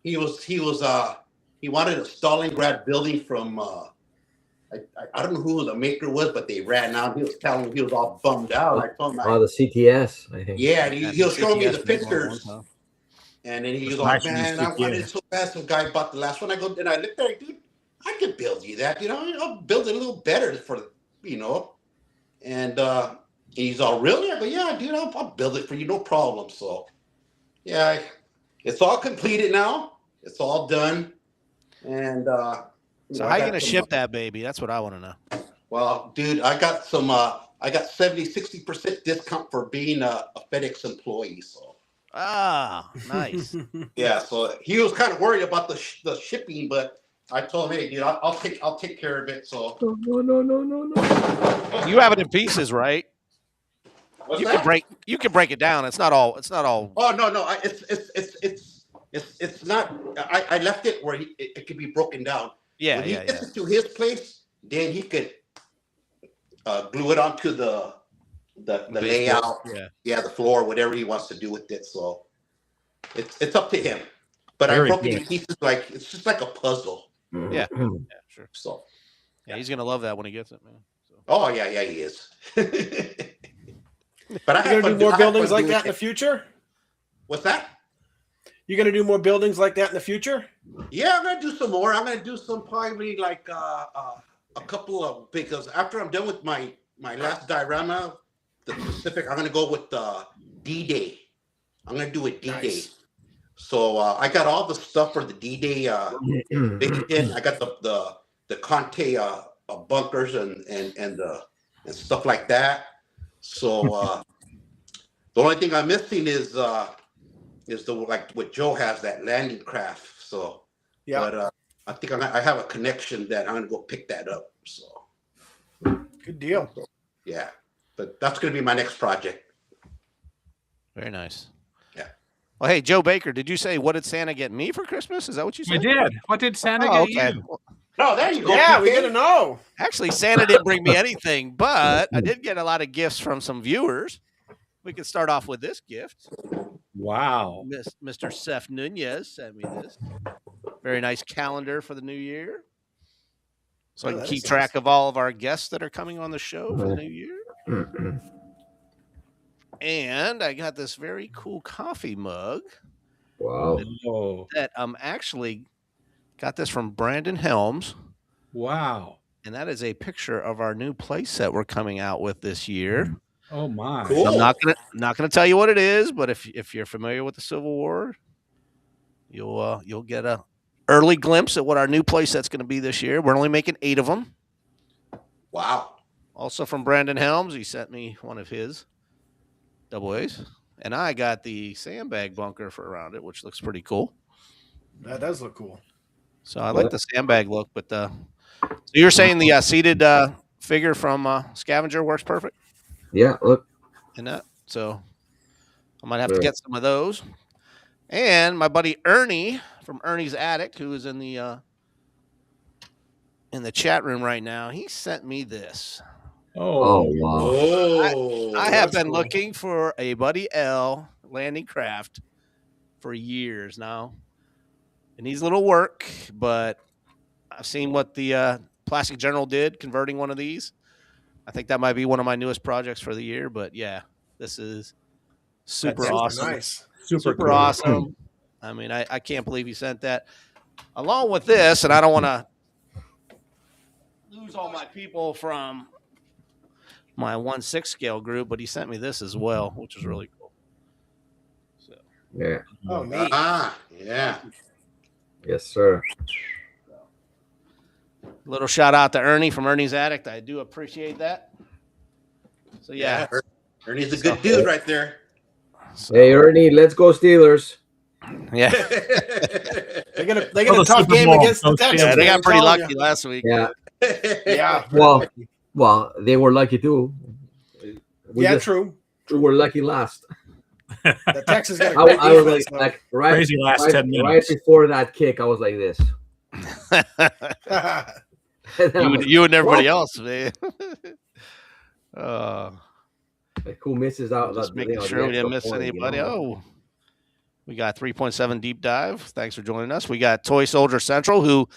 Speaker 6: he wanted a Stalingrad building from I don't know who the maker was, but they ran out. He was telling me he was all bummed out. I told him,
Speaker 3: Oh, the CTS, I think.
Speaker 6: yeah, and he was showing me the
Speaker 1: CTS made one
Speaker 6: pictures.
Speaker 1: time.
Speaker 6: And then he
Speaker 4: It's
Speaker 6: was like,
Speaker 4: nice
Speaker 6: man,
Speaker 4: when
Speaker 6: I
Speaker 4: you
Speaker 6: wanted
Speaker 4: see
Speaker 6: it so bad. Some guy bought the last one. I go, and I looked at it, dude, I could build you that. I'll build it a little better for, And he's all, really? I go, yeah, dude, I'll build it for you, no problem. So, yeah, it's all completed now. It's all done. And
Speaker 1: So how are you going to ship that baby? That's what I want to know.
Speaker 6: Well, dude, I got 60% discount for being a FedEx employee. So.
Speaker 1: Ah, nice.
Speaker 6: Yeah, so he was kind of worried about the shipping, but I told him, hey, dude, I'll take care of it. So
Speaker 3: No.
Speaker 1: You have it in pieces, right?
Speaker 6: What's
Speaker 1: You
Speaker 6: that?
Speaker 1: can break it down. It's not all.
Speaker 6: Oh no, it's not. I left it where it could be broken down.
Speaker 1: Yeah,
Speaker 6: When he
Speaker 1: yeah,
Speaker 6: gets
Speaker 1: yeah.
Speaker 6: it to his place, then he could glue it onto the
Speaker 1: Baseboard,
Speaker 6: layout,
Speaker 1: yeah.
Speaker 6: the floor, whatever he wants to do with it. So it's up to him. But
Speaker 4: Very
Speaker 6: I broke it
Speaker 3: cool.
Speaker 6: in pieces like it's just like a puzzle.
Speaker 1: Yeah, sure.
Speaker 6: So
Speaker 1: Yeah, he's gonna love that when he gets it, man. So.
Speaker 6: oh yeah, he is. But I
Speaker 5: You
Speaker 6: have
Speaker 5: gonna do more buildings like that in the future?
Speaker 6: What's that?
Speaker 5: You gonna do more buildings like that in the future?
Speaker 6: Yeah, I'm gonna do some more. I'm gonna do some probably like a couple of, because after I'm done with my last diorama, the Pacific, I'm gonna go with D-Day. I'm gonna do a D-Day.
Speaker 5: Nice.
Speaker 6: So I got all the stuff for the D-Day baked in. I got the Conte bunkers and stuff like that. So the only thing I'm missing is the like what Joe has, that landing craft. So
Speaker 5: Yeah.
Speaker 6: but I think I have a connection that I'm gonna go pick that up. So
Speaker 5: Good deal.
Speaker 6: yeah, but that's gonna be my next project.
Speaker 1: Very nice.
Speaker 6: Yeah.
Speaker 1: Well, hey, Joe Baker, did you say what did Santa get me for Christmas? Is that what you
Speaker 4: I
Speaker 1: said?
Speaker 4: did. What did Santa
Speaker 1: Oh,
Speaker 4: get
Speaker 1: okay.
Speaker 4: you?
Speaker 1: Well,
Speaker 6: No, there you go.
Speaker 5: Yeah, we
Speaker 6: PK.
Speaker 5: gotta know.
Speaker 1: actually, Santa didn't bring me anything, but I did get a lot of gifts from some viewers. We could start off with this gift.
Speaker 4: Wow.
Speaker 1: Mr. Seth Nunez sent me this. Very nice calendar for the new year. So I
Speaker 5: Oh,
Speaker 1: can
Speaker 5: that
Speaker 1: keep
Speaker 5: is
Speaker 1: track
Speaker 5: nice.
Speaker 1: of all of our guests that are coming on the show for the new year. And I got this very cool coffee mug
Speaker 3: Wow.
Speaker 4: Oh,
Speaker 1: that actually got this from Brandon Helms.
Speaker 4: wow.
Speaker 1: And that is a picture of our new play set we're coming out with this year.
Speaker 4: Oh my.
Speaker 6: Cool.
Speaker 1: So I'm not gonna tell you what it is, but if you're familiar with the Civil War, you'll get a early glimpse at what our new play set's going to be this year. We're only making 8 of them.
Speaker 6: Wow.
Speaker 1: Also from Brandon Helms, he sent me one of his double A's, and I got the sandbag bunker for around it, which looks pretty cool.
Speaker 5: That does look cool.
Speaker 1: So I like the sandbag look, but so you're saying the seated figure from Scavenger works perfect
Speaker 3: Yeah, look.
Speaker 1: in that? So I might have to get some of those. And my buddy Ernie from Ernie's Attic, who is in the chat room right now, he sent me this.
Speaker 3: Oh, wow.
Speaker 6: Oh,
Speaker 1: I have
Speaker 5: that's
Speaker 1: been
Speaker 5: cool.
Speaker 1: looking for a Buddy L landing craft for years now. It needs a little work, but I've seen what the Plastic General did converting one of these. I think that might be one of my newest projects for the year. But yeah, this is super
Speaker 5: That's
Speaker 1: awesome.
Speaker 5: Nice.
Speaker 1: Super
Speaker 4: cool.
Speaker 1: awesome. I mean, I can't believe he sent that. Along with this, and I don't want to lose all my people from my 1/6 scale group, but he sent me this as well, which is really cool. So
Speaker 3: Yeah.
Speaker 5: Oh, neat.
Speaker 6: yeah.
Speaker 3: Yes, sir.
Speaker 1: little shout out to Ernie from Ernie's Attic. I do appreciate that. So yeah.
Speaker 6: Ernie's a good dude right there.
Speaker 1: So,
Speaker 3: Hey, Ernie, let's go Steelers.
Speaker 1: yeah.
Speaker 5: They get a
Speaker 4: the
Speaker 5: tough
Speaker 4: Super
Speaker 5: game
Speaker 4: Bowl.
Speaker 5: against the
Speaker 4: Those
Speaker 5: Texans.
Speaker 1: Yeah, they
Speaker 5: man,
Speaker 1: got
Speaker 5: I'm
Speaker 1: pretty
Speaker 5: telling
Speaker 1: lucky last week.
Speaker 3: Yeah.
Speaker 5: Yeah.
Speaker 3: Well, they were lucky too.
Speaker 5: True.
Speaker 3: We're lucky last.
Speaker 5: The Texans got a
Speaker 3: I
Speaker 5: great
Speaker 3: was
Speaker 5: defense,
Speaker 3: like right,
Speaker 4: Crazy last
Speaker 3: right,
Speaker 4: 10 minutes.
Speaker 3: right before that kick, I was like this.
Speaker 5: though.
Speaker 3: And then I was
Speaker 1: you and everybody
Speaker 3: "Whoa."
Speaker 1: else, man.
Speaker 3: Like, who misses out?
Speaker 1: Just
Speaker 3: that,
Speaker 1: making
Speaker 3: the
Speaker 1: sure we didn't
Speaker 3: extra
Speaker 1: miss
Speaker 3: point,
Speaker 1: anybody.
Speaker 3: you know?
Speaker 1: Oh, we got 3.7 deep dive. Thanks for joining us. We got Toy Soldier Central, who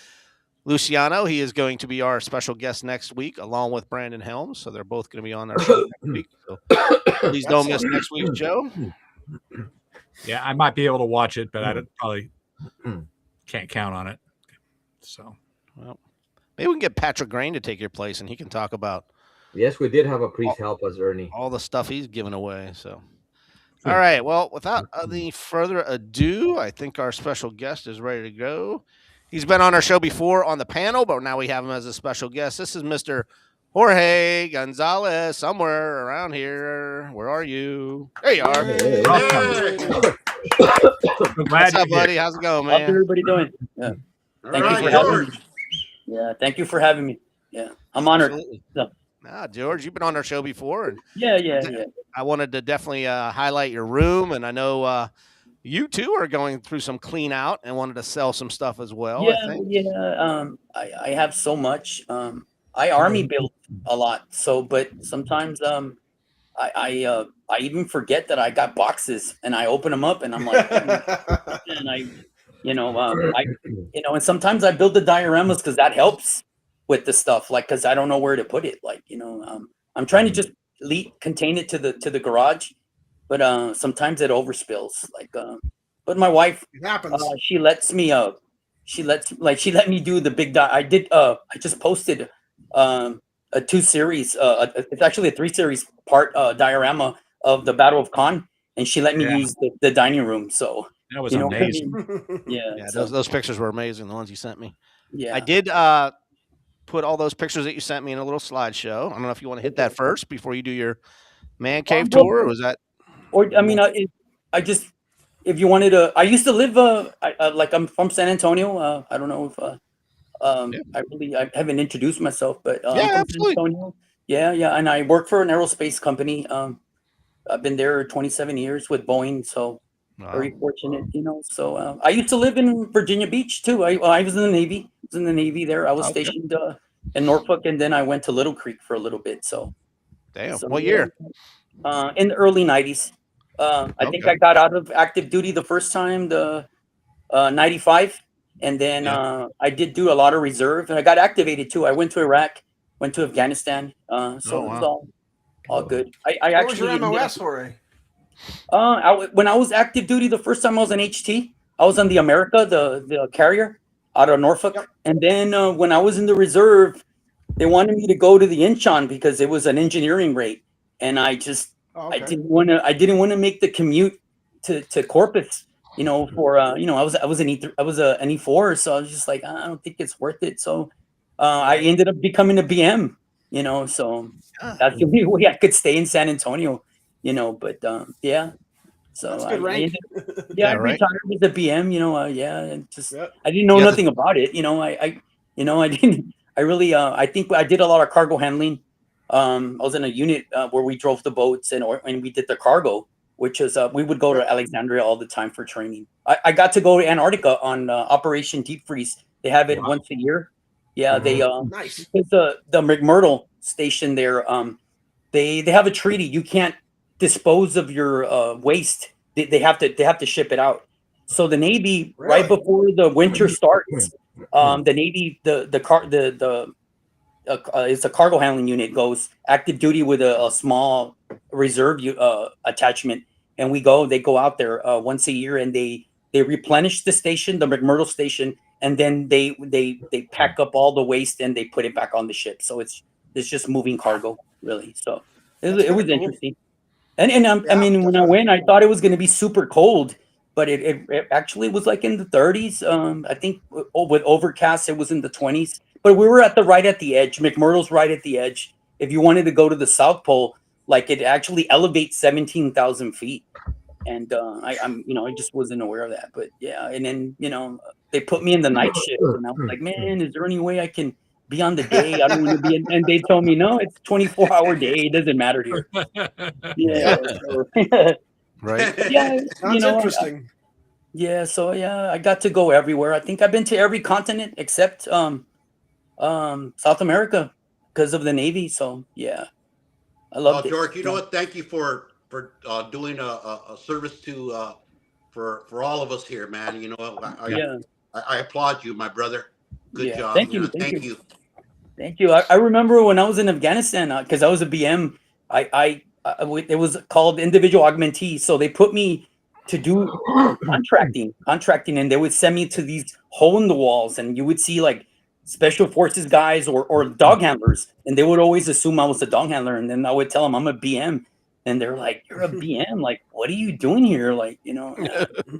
Speaker 1: Luciano, he is going to be our special guest next week, along with Brandon Helms. So they're both going to be on our show next week. So please don't miss next week's show.
Speaker 4: Yeah, I might be able to watch it, but I probably can't count on it. So
Speaker 1: Well, maybe we can get Patrick Grain to take your place, and he can talk about
Speaker 3: Yes, we did have a priest help us, Ernie.
Speaker 1: all the stuff he's given away. So, all right. Well, without any further ado, I think our special guest is ready to go. He's been on our show before on the panel, but now we have him as a special guest. This is Mr. Jorge Gonzalez, somewhere around here. Where are you? There you are.
Speaker 3: Hey.
Speaker 4: I'm glad
Speaker 1: What's up,
Speaker 4: you're here.
Speaker 1: buddy? How's it going,
Speaker 7: How's
Speaker 1: man?
Speaker 7: everybody doing? Yeah.
Speaker 6: All
Speaker 7: Thank you
Speaker 6: right,
Speaker 7: for having
Speaker 6: George.
Speaker 7: me. Yeah, thank you for having me. Yeah, I'm honored.
Speaker 1: Absolutely. George, you've been on our show before, and
Speaker 7: Yeah.
Speaker 1: I wanted to definitely highlight your room, and I know you too are going through some clean out and wanted to sell some stuff as well. I think.
Speaker 7: I have so much. I army build a lot. So, but sometimes I even forget that I got boxes and I open them up and I'm like, and and sometimes I build the dioramas because that helps with the stuff. Like, because I don't know where to put it. Like, I'm trying to just contain it to the garage, but sometimes it overspills. Like, but my wife,
Speaker 5: It happens.
Speaker 7: she lets me she let me do the big I did I just posted a 2 series it's actually a 3 series part diorama of the Battle of Khan, and she let me
Speaker 4: Yeah.
Speaker 7: use the dining room. So
Speaker 4: That was
Speaker 7: you know what I
Speaker 4: amazing.
Speaker 7: mean?
Speaker 1: Yeah, those pictures were amazing. The ones you sent me.
Speaker 7: Yeah.
Speaker 1: I did put all those pictures that you sent me in a little slideshow. I don't know if you want to hit that first before you do your man cave tour, or was that?
Speaker 7: Or I mean, I just, if you wanted to, I used to live like I'm from San Antonio. I don't know if I haven't introduced myself, but I'm from
Speaker 1: absolutely.
Speaker 7: San Antonio. Yeah, and I work for an aerospace company. I've been there 27 years with Boeing, so very fortunate, So I used to live in Virginia Beach too. I was in the Navy. I was in the Navy there. I was stationed in Norfolk, and then I went to Little Creek for a little bit. So,
Speaker 1: Damn. What year?
Speaker 7: In the early 90s. I think I got out of active duty the first time, the 95, and then I did do a lot of reserve, and I got activated too. I went to Iraq, went to Afghanistan, so it was all good. I
Speaker 5: What was
Speaker 7: actually
Speaker 5: your MOS, Jorge?
Speaker 7: when I was active duty the first time I was in HT, I was on the America, the carrier out of Norfolk, and then when I was in the reserve, they wanted me to go to the Incheon because it was an engineering rate, and I just I didn't want to make the commute to Corpus, for I was an an E4, so I was just like, I don't think it's worth it. So I ended up becoming a BM, so that's the only way I could stay in San Antonio, but yeah. So
Speaker 5: that's good rank.
Speaker 7: I retired as a BM, and just I didn't know nothing about it, I didn't. I really, I think I did a lot of cargo handling. I was in a unit where we drove the boats and we did the cargo, which is we would go to Alexandria all the time for training. I got to go to Antarctica on Operation Deep Freeze. They have it once a year. Yeah, they
Speaker 5: nice.
Speaker 7: Because the McMurdo station there, they have a treaty. You can't dispose of your waste. They have to ship it out. So the Navy, right before the winter starts, the Navy, it's a cargo handling unit, goes active duty with a small reserve attachment, and they go out there once a year, and they replenish the station, the McMurdo station, and then they pack up all the waste and they put it back on the ship. So it's just moving cargo, really. So it was interesting. And I mean, when I went, I thought it was going to be super cold, but it actually was like in the 30s. I think with overcast, it was in the 20s. But we were right at the edge. McMurdo's right at the edge. If you wanted to go to the South Pole, like it actually elevates 17,000 feet. And I just wasn't aware of that. But yeah, and then they put me in the night shift, and I was like, man, is there any way I can be on the day? I don't want to be in. And they told me, no, it's 24-hour day. It doesn't matter here. Yeah.
Speaker 1: Right.
Speaker 7: Yeah.
Speaker 5: Sounds interesting.
Speaker 7: So I got to go everywhere. I think I've been to every continent except South America because of the Navy. So yeah, I loved it.
Speaker 6: George, you know what? Thank you for doing a service to for all of us here, man. You know, I applaud you, my brother. Good job.
Speaker 7: Thank you. Thank you. Thank you. I remember when I was in Afghanistan because I was a BM. It was called individual augmentee. So they put me to do contracting, and they would send me to these hole in the walls, and you would see like special forces guys or dog handlers, and they would always assume I was a dog handler, and then I would tell them I'm a BM, and they're like, "You're a BM? Like, what are you doing here?" Like,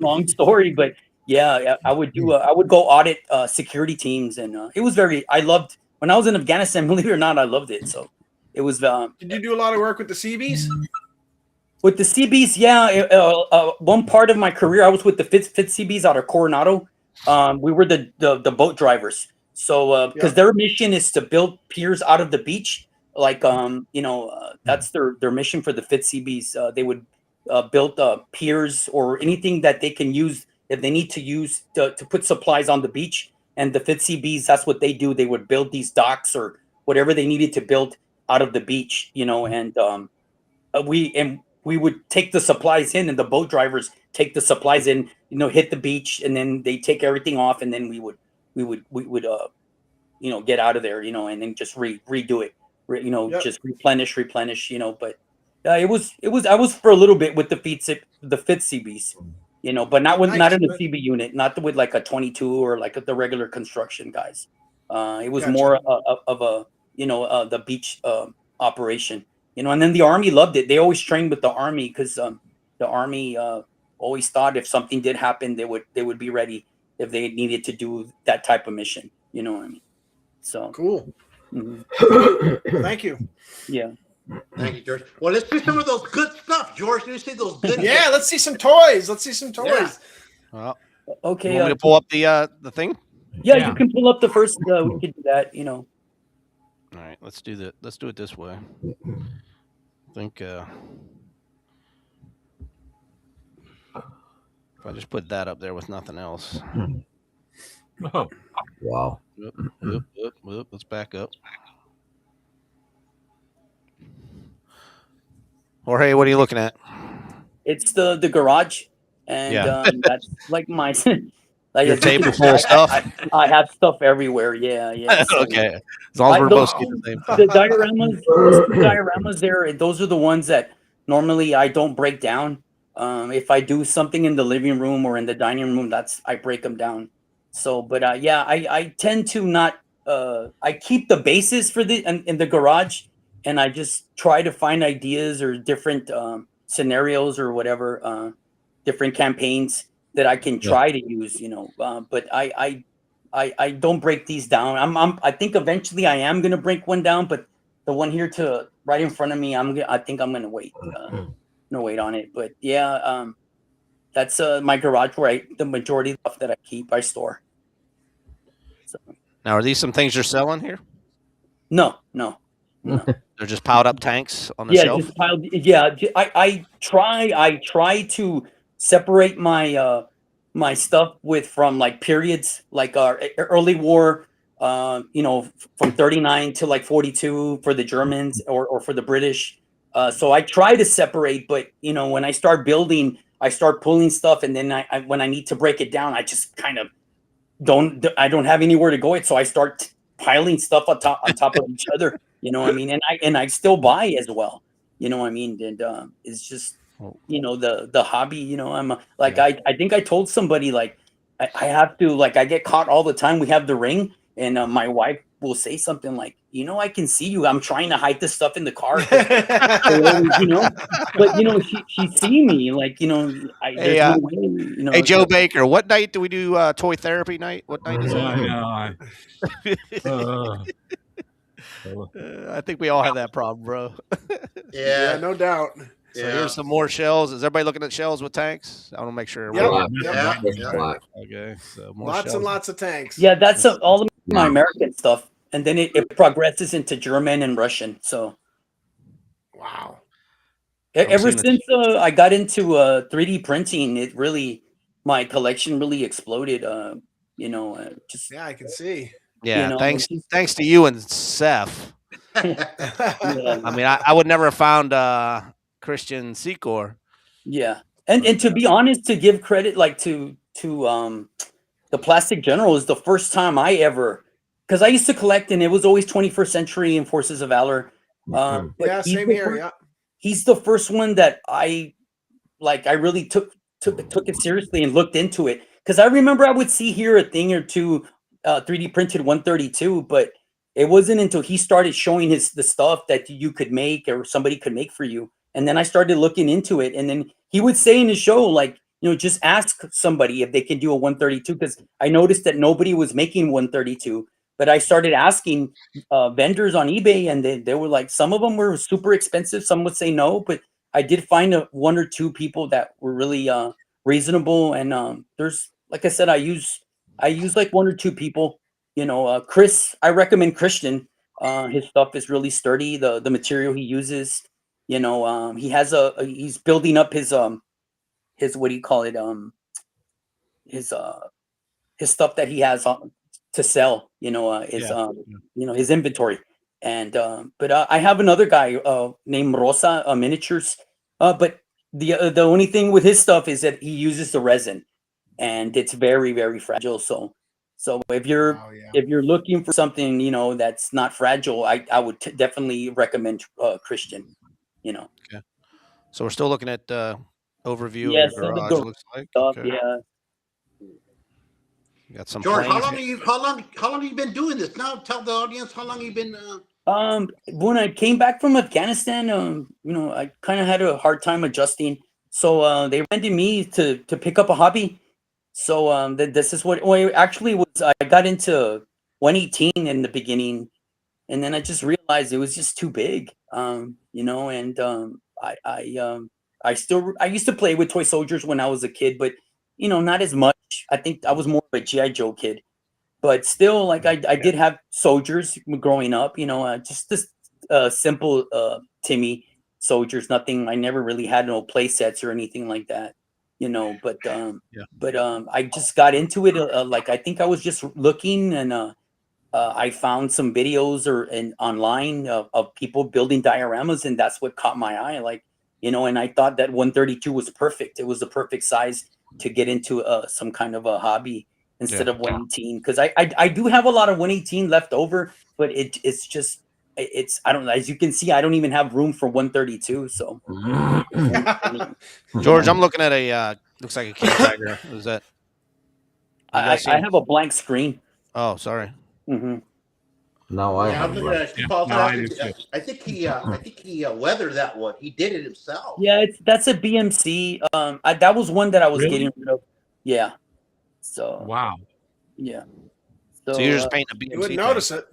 Speaker 7: long story, but yeah, I would go audit security teams, and it was I loved when I was in Afghanistan. Believe it or not, I loved it. So it was.
Speaker 5: Did you do a lot of work with the Seabees?
Speaker 7: With the CBs, one part of my career, I was with the Fitz CBs out of Coronado. We were the boat drivers. So because their mission is to build piers out of the beach like that's their mission for the Fit CBs. They would build piers or anything that they can use if they need to use to put supplies on the beach. And the Fit CBs, that's what they do. They would build these docks or whatever they needed to build out of the beach, and we would take the supplies in, and the boat drivers take the supplies in, hit the beach, and then they take everything off, and then we would get out of there, and then just redo it,
Speaker 5: Yep.
Speaker 7: just replenish, but it was I was for a little bit with the Fit CBs, but not
Speaker 5: Nice,
Speaker 7: not in a
Speaker 5: but-
Speaker 7: CB unit, not with like a 22 or like the regular construction guys. It was
Speaker 5: Gotcha.
Speaker 7: more of a the beach operation, and then the Army loved it. They always trained with the Army because the Army always thought if something did happen, they would be ready if they needed to do that type of mission. You know what I mean? So
Speaker 5: Cool.
Speaker 7: mhm.
Speaker 5: Thank you.
Speaker 7: Yeah.
Speaker 6: Thank you, George. Well, let's see some of those good stuff, George. Let's see those good.
Speaker 5: Yeah, let's see some toys.
Speaker 6: Yeah.
Speaker 1: Well,
Speaker 7: Okay.
Speaker 1: you want me to pull up the thing?
Speaker 7: Yeah,
Speaker 4: Yeah.
Speaker 7: you can pull up the first. We could do that.
Speaker 1: All right, let's do it this way. I think if I just put that up there with nothing else.
Speaker 4: Oh,
Speaker 3: Wow.
Speaker 1: Whoop, let's back up. Jorge, what are you looking at?
Speaker 7: It's the garage, and
Speaker 1: Yeah.
Speaker 7: that's like my like
Speaker 1: Your table full of stuff?
Speaker 7: I have stuff everywhere. Yeah. So,
Speaker 1: Okay, as long as we're both seeing the same thing.
Speaker 7: the dioramas there, those are the ones that normally I don't break down. If I do something in the living room or in the dining room, I break them down. So, but I tend to not. I keep the basis for in the garage, and I just try to find ideas or different scenarios or whatever, different campaigns that I can try to use. But I don't break these down. I think eventually I am gonna break one down, but the one here to right in front of me, I think I'm gonna wait. Wait on it. But yeah, that's my garage where the majority of stuff that I keep, I store. So,
Speaker 1: Now, are these some things you're selling here?
Speaker 7: no.
Speaker 1: They're just piled up tanks on the
Speaker 7: Yeah,
Speaker 1: shelf.
Speaker 7: just piled. Yeah, I try to separate my my stuff from like periods, like early war, from 39 to like 42 for the Germans or for the British. So I try to separate, but when I start building, I start pulling stuff, and then I when I need to break it down, I just kind of I don't have anywhere to go. So I start piling stuff on top of each other. You know what I mean? And I still buy as well. You know what I mean? And it's just the hobby. I'm like I think I told somebody like I have to like I get caught all the time. We have the ring, and my wife will say something like, I can see you. I'm trying to hide this stuff in the car. But she see me like there's no way.
Speaker 1: Hey, Joe Baker, what night do we do toy therapy night? What night is
Speaker 4: I
Speaker 1: that?
Speaker 4: know.
Speaker 1: I think we all have that problem, bro.
Speaker 5: Yeah, no doubt.
Speaker 1: So here's some more shells. Is everybody looking at shells with tanks? I want to make sure.
Speaker 5: Yep.
Speaker 3: Black.
Speaker 1: Okay. So more
Speaker 5: Lots
Speaker 1: shells.
Speaker 5: and lots of tanks.
Speaker 7: Yeah, that's all of my American stuff, and then it progresses into German and Russian. So
Speaker 5: Wow.
Speaker 7: ever
Speaker 1: seeing
Speaker 7: since I got into 3D printing, my collection really exploded. Just
Speaker 5: Yeah, I can see.
Speaker 1: Yeah,
Speaker 7: it's
Speaker 1: thanks to you and Seth.
Speaker 7: yeah.
Speaker 1: I mean, I would never have found Christian Secor.
Speaker 7: Yeah, and to be honest, to give credit like to the Plastic General is the first time I ever, because I used to collect and it was always 21st Century and Forces of Valor. But
Speaker 5: Yeah, same here. Yeah.
Speaker 7: He's the first one that I really took it seriously and looked into it, because I remember I would see here a thing or two 3D printed 132, but it wasn't until he started showing the stuff that you could make or somebody could make for you. And then I started looking into it, and then he would say in his show, like, just ask somebody if they can do a 132, because I noticed that nobody was making 132. But I started asking vendors on eBay, and they were like, some of them were super expensive. Some would say no, but I did find one or two people that were really reasonable. And there's, like I said, I use like one or two people. Chris, I recommend Christian, His stuff is really sturdy. The material he uses, he has he's building up his what do you call it, his stuff that he has to sell, his inventory. And but I have another guy named Rosa Miniatures, but the only thing with his stuff is that he uses the resin, and it's very, very fragile. So if you're
Speaker 5: Oh, yeah.
Speaker 7: if you're looking for something that's not fragile, I would definitely recommend Christian.
Speaker 1: Okay. So we're still looking at overview
Speaker 7: Yes,
Speaker 1: of your
Speaker 7: the
Speaker 1: garage. It looks like.
Speaker 7: stuff,
Speaker 1: Okay.
Speaker 7: yeah.
Speaker 1: You got some
Speaker 6: George,
Speaker 1: planes.
Speaker 6: how long have you been doing this? Now tell the audience how long you've been.
Speaker 7: When I came back from Afghanistan, I kind of had a hard time adjusting. So they rented me to pick up a hobby. So this is what it actually was. I got into 118 in the beginning, and then I just realized it was just too big. And I used to play with toy soldiers when I was a kid, but not as much. I think I was more of a GI Joe kid. But still, like I did have soldiers growing up, just this simple Timmy soldiers. Nothing. I never really had no play sets or anything like that, But I just got into it. Like I think I was just looking, and I found some videos online of people building dioramas, and that's what caught my eye. Like and I thought that 132 was perfect. It was the perfect size to get into some kind of a hobby instead of 118, because I do have a lot of 118 left over, but it's just I don't know, as you can see, I don't even have room for 132. So
Speaker 1: George, I'm looking at a looks like a King Tiger. Is that?
Speaker 7: I have a blank screen.
Speaker 1: Oh, sorry.
Speaker 7: Mm-hmm.
Speaker 3: No, I
Speaker 6: I'm
Speaker 3: have
Speaker 6: looking
Speaker 3: one.
Speaker 6: at
Speaker 4: Yeah,
Speaker 6: Paul,
Speaker 4: no, I do too.
Speaker 6: I think he weathered that one. He did it himself.
Speaker 7: Yeah, that's a BMC. That was one that I was
Speaker 4: Really?
Speaker 7: getting rid of. Yeah. So
Speaker 4: Wow.
Speaker 7: yeah.
Speaker 1: So you're just painting a BMC
Speaker 5: You wouldn't
Speaker 1: tank.
Speaker 5: notice it.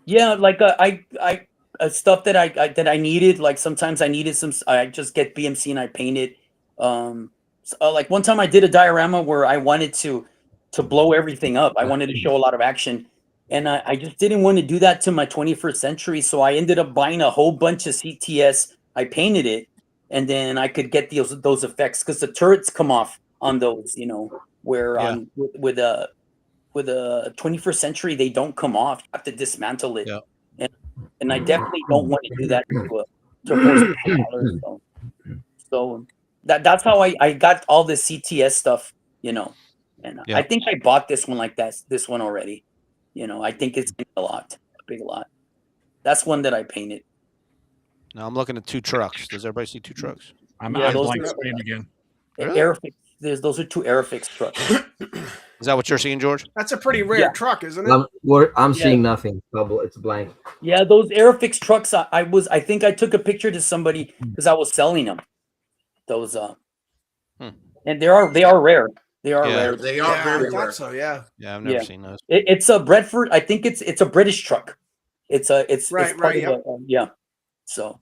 Speaker 7: Yeah, like I stuff that I needed. Like sometimes I needed some. I just get BMC and I paint it. Like one time I did a diorama where I wanted to blow everything up. I wanted to show a lot of action, and I just didn't want to do that to my 21st century. So I ended up buying a whole bunch of CTS. I painted it, and then I could get those effects because the turrets come off on those. Where with a 21st century they don't come off. You have to dismantle it.
Speaker 1: Yeah.
Speaker 7: And I definitely don't want to do that to $4,000. So that's how I got all the CTS stuff, and I think I bought this one this one already. I think it's a big lot. That's one that I painted.
Speaker 1: Now I'm looking at two trucks. Does everybody see two trucks?
Speaker 4: I'm
Speaker 7: those
Speaker 4: blank
Speaker 7: are-
Speaker 4: screen again.
Speaker 1: Really?
Speaker 7: Airfix. Those are two Airfix trucks.
Speaker 1: Is that what you're seeing, George?
Speaker 5: That's a pretty rare
Speaker 7: Yeah.
Speaker 5: truck, isn't it?
Speaker 3: I'm
Speaker 7: Yeah.
Speaker 3: seeing nothing. Double. It's blank.
Speaker 7: Yeah, those Airfix trucks. I think I took a picture to somebody because I was selling them. Those and they are rare. They are rare.
Speaker 6: They are
Speaker 5: Yeah,
Speaker 6: very
Speaker 5: I
Speaker 6: rare.
Speaker 5: thought so. Yeah.
Speaker 1: Yeah, I've never
Speaker 7: Yeah.
Speaker 1: seen those.
Speaker 7: It's a Bradford. I think it's a British truck. It's
Speaker 5: Right,
Speaker 7: part of
Speaker 5: yep.
Speaker 7: yeah. So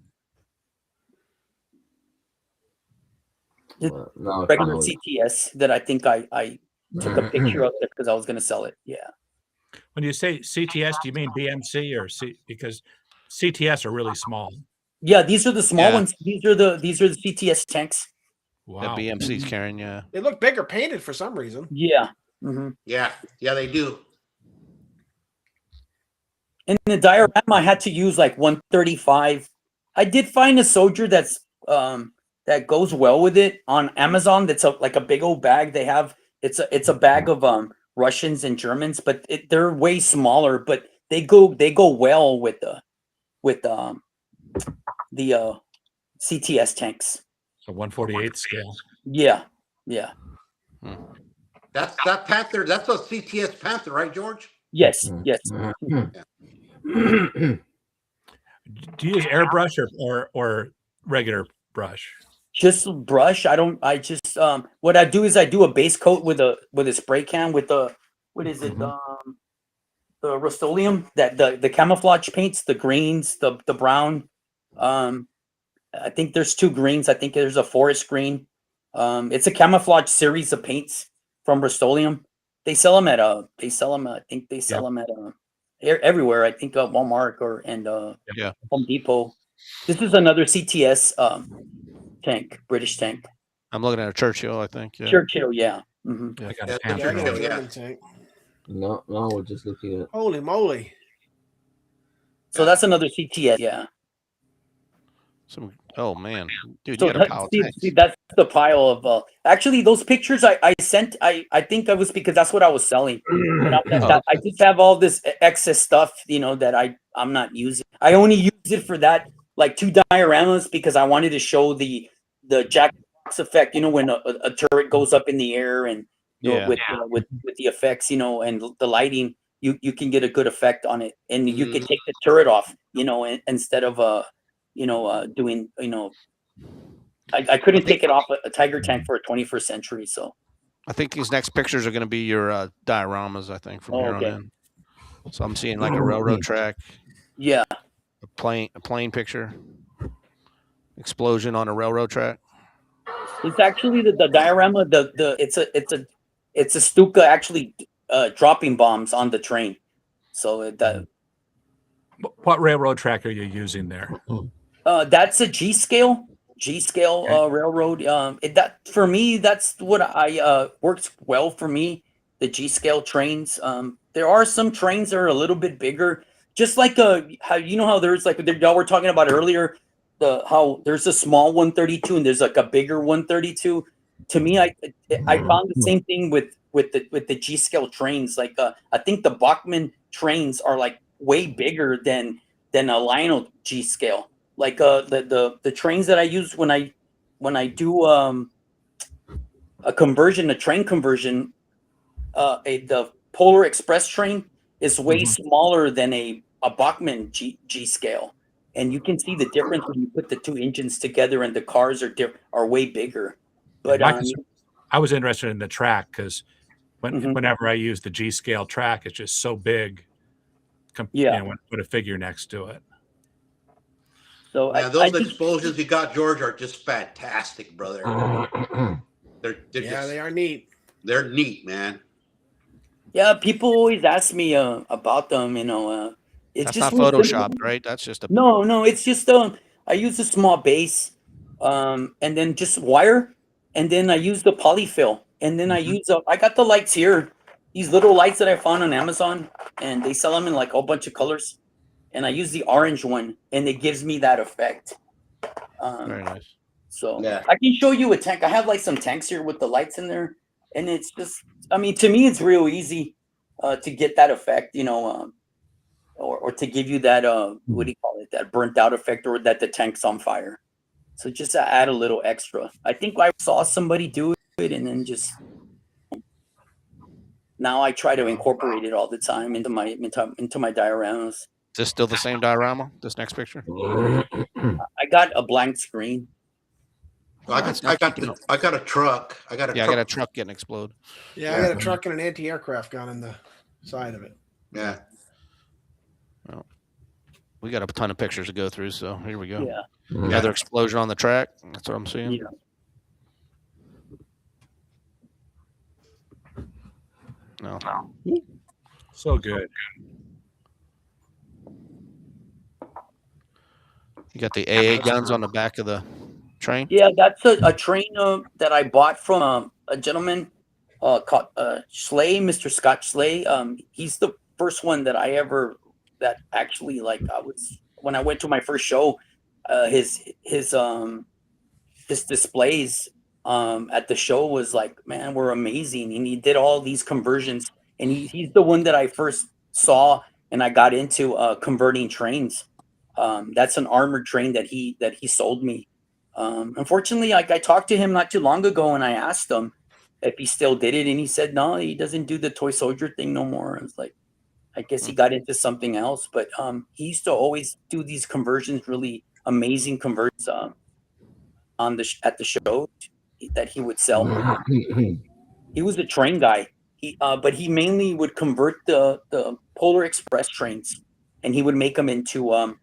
Speaker 3: No,
Speaker 7: regular
Speaker 3: no.
Speaker 7: CTS that I think I took a picture of it because I was going to sell it. Yeah.
Speaker 4: When you say CTS, do you mean BMC or C? Because CTS are really small.
Speaker 7: Yeah, these are the small
Speaker 1: Yeah.
Speaker 7: ones. These are the CTS tanks.
Speaker 4: Wow.
Speaker 1: That BMC's carrying, yeah.
Speaker 5: They look bigger painted for some reason.
Speaker 7: Yeah. Mm-hmm.
Speaker 6: Yeah, they do.
Speaker 7: In the diorama, I had to use like 135. I did find a soldier that's that goes well with it on Amazon. That's like a big old bag. They have it's a bag of Russians and Germans, but they're way smaller. But they go well with the CTS tanks.
Speaker 4: So 148 scale.
Speaker 7: Yeah.
Speaker 6: That's that Panther. That's a CTS Panther, right, George?
Speaker 7: Yes. Yes.
Speaker 4: Do you use airbrush or regular brush?
Speaker 7: Just brush. I just what I do is I do a base coat with a spray can with the what is it? The Rust-Oleum, that the camouflage paints, the greens, the brown. I think there's two greens. I think there's a forest green. It's a camouflage series of paints from Rust-Oleum. They sell them at I think they sell them at everywhere. I think Walmart and
Speaker 1: Yeah.
Speaker 7: Home Depot. This is another CTS tank, British tank.
Speaker 1: I'm looking at a Churchill, I think. Yeah.
Speaker 7: Churchill, yeah.
Speaker 4: I got
Speaker 6: Yeah,
Speaker 4: a
Speaker 5: Yeah, I got a
Speaker 4: Panther.
Speaker 6: Yeah.
Speaker 5: German tank.
Speaker 3: No, we're just looking at.
Speaker 5: Holy moly!
Speaker 7: So that's another CTS, yeah.
Speaker 1: Oh man, dude,
Speaker 7: So
Speaker 1: you got a pile of tanks.
Speaker 7: see, that's the pile of. Actually, those pictures I sent. I think it was because that's what I was selling. I just have all this excess stuff, that I'm not using. I only use it for that, like 2 dioramas, because I wanted to show the jackbox effect. When a turret goes up in the air and with the effects, and the lighting, you can get a good effect on it, and you can take the turret off, instead of doing. I couldn't take it off a Tiger tank for a 21st century, so.
Speaker 1: I think these next pictures are going to be your dioramas. I think from here on in. So I'm seeing like a railroad track.
Speaker 7: Yeah.
Speaker 1: A plane picture. Explosion on a railroad track.
Speaker 7: It's actually the diorama. It's a Stuka actually dropping bombs on the train. So
Speaker 4: What railroad track are you using there?
Speaker 7: that's a G scale railroad. That for me, that's what I works well for me. The G scale trains. There are some trains that are a little bit bigger, just like how there's like y'all were talking about earlier. How there's a small 132 and there's like a bigger 132. To me, I found the same thing with the G scale trains. Like I think the Bachmann trains are like way bigger than a Lionel G scale. Like the trains that I use when I do a train conversion, the Polar Express train is way smaller than a Bachmann G scale, and you can see the difference when you put the 2 engines together, and the cars are way bigger. But
Speaker 4: I was interested in the track because whenever I use the G scale track, it's just so big. When I put a figure next to it.
Speaker 7: So
Speaker 6: those explosions you got, George, are just fantastic, brother.
Speaker 5: They are neat.
Speaker 6: They're neat, man.
Speaker 7: Yeah, people always ask me about them. It's
Speaker 1: That's
Speaker 7: just
Speaker 1: not photoshopped, right? That's just a
Speaker 7: no. It's just I use a small base, and then just wire, and then I use the polyfill, and then I use I got the lights here, these little lights that I found on Amazon, and they sell them in like a whole bunch of colors, and I use the orange one, and it gives me that effect.
Speaker 1: Very nice.
Speaker 7: So I can show you a tank. I have like some tanks here with the lights in there, and it's just, to me, it's real easy to get that effect, or to give you that what do you call it, that burnt out effect, or that the tank's on fire. So just to add a little extra. I think I saw somebody do it, and then just now I try to incorporate it all the time into my dioramas.
Speaker 1: Is this still the same diorama? This next picture?
Speaker 7: I got a blank screen.
Speaker 6: I got a truck. I got
Speaker 1: a truck getting exploded.
Speaker 5: Yeah, I got a truck and an anti-aircraft gun on the side of it.
Speaker 6: Yeah.
Speaker 1: Well, we got a ton of pictures to go through, so here we go.
Speaker 7: Yeah.
Speaker 1: Another explosion on the track. That's what I'm seeing.
Speaker 7: Yeah.
Speaker 1: No.
Speaker 4: So good.
Speaker 1: You got the AA guns on the back of the train?
Speaker 7: Yeah, that's a train that I bought from a gentleman called Schley, Mr. Scott Schley. He's the first one that that actually, like, when I went to my first show, his displays at the show was like, man, were amazing, and he did all these conversions, and he's the one that I first saw, and I got into converting trains. That's an armored train that he sold me. Unfortunately, I talked to him not too long ago, and I asked him if he still did it, and he said no, he doesn't do the toy soldier thing no more. I was like, I guess he got into something else, but he used to always do these conversions, really amazing conversions at the show that he would sell. He was a train guy. But he mainly would convert the Polar Express trains, and he would make them into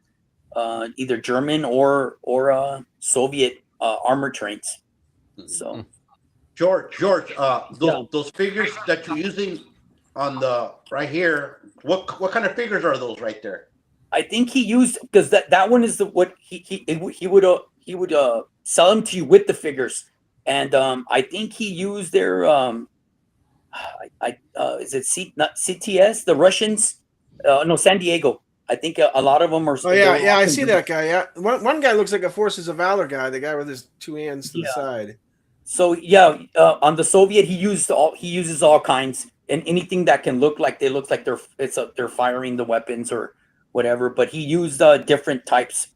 Speaker 7: either German or Soviet armored trains. So,
Speaker 6: George, those figures that you're using, on the right here. What kind of figures are those right there?
Speaker 7: I think he used because that one is what he would sell them to you with the figures, and I think he used their is it not CTS, the Russians? No, San Diego. I think a lot of them are.
Speaker 5: Oh yeah, I see that guy. Yeah, one guy looks like a Forces of Valor guy. The guy with his two hands to the side.
Speaker 7: So on the Soviet, he uses all kinds and anything that can look like they're firing the weapons or whatever. But he used different types.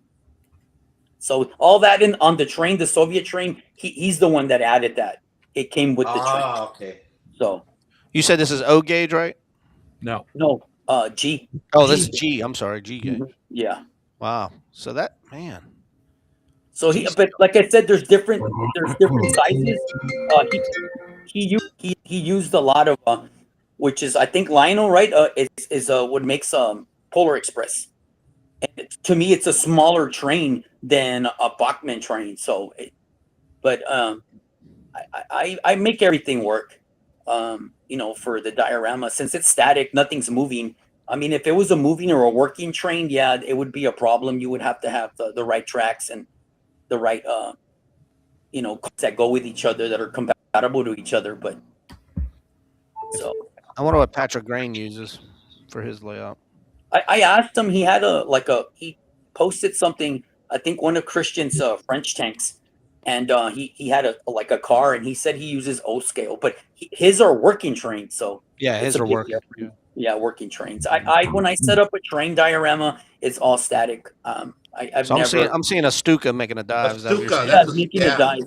Speaker 7: So all that on the train, the Soviet train, he's the one that added that. It came with the train.
Speaker 6: Okay.
Speaker 7: So
Speaker 1: You said this is O gauge, right?
Speaker 4: No.
Speaker 7: G.
Speaker 1: Oh, this is G. I'm sorry, G gauge.
Speaker 7: Yeah.
Speaker 1: Wow. So that man.
Speaker 7: So but like I said, there's different sizes. He used a lot of which is I think Lionel, right? Is what makes Polar Express. And to me, it's a smaller train than a Bachmann train. So, but I make everything work. For the diorama, since it's static, nothing's moving. I mean, if it was a moving or a working train, yeah, it would be a problem. You would have to have the right tracks and the right, that go with each other, that are compatible to each other. But so
Speaker 1: I wonder what Patrick Grain uses for his layout.
Speaker 7: I asked him. He had he posted something. I think one of Christian's French tanks, and he had a car, and he said he uses O scale, but his are working trains. So
Speaker 1: yeah, his are working.
Speaker 7: Yeah, working trains. I when I set up a train diorama, it's all static. I'm
Speaker 1: seeing a Stuka making a dive.
Speaker 7: Making a dive.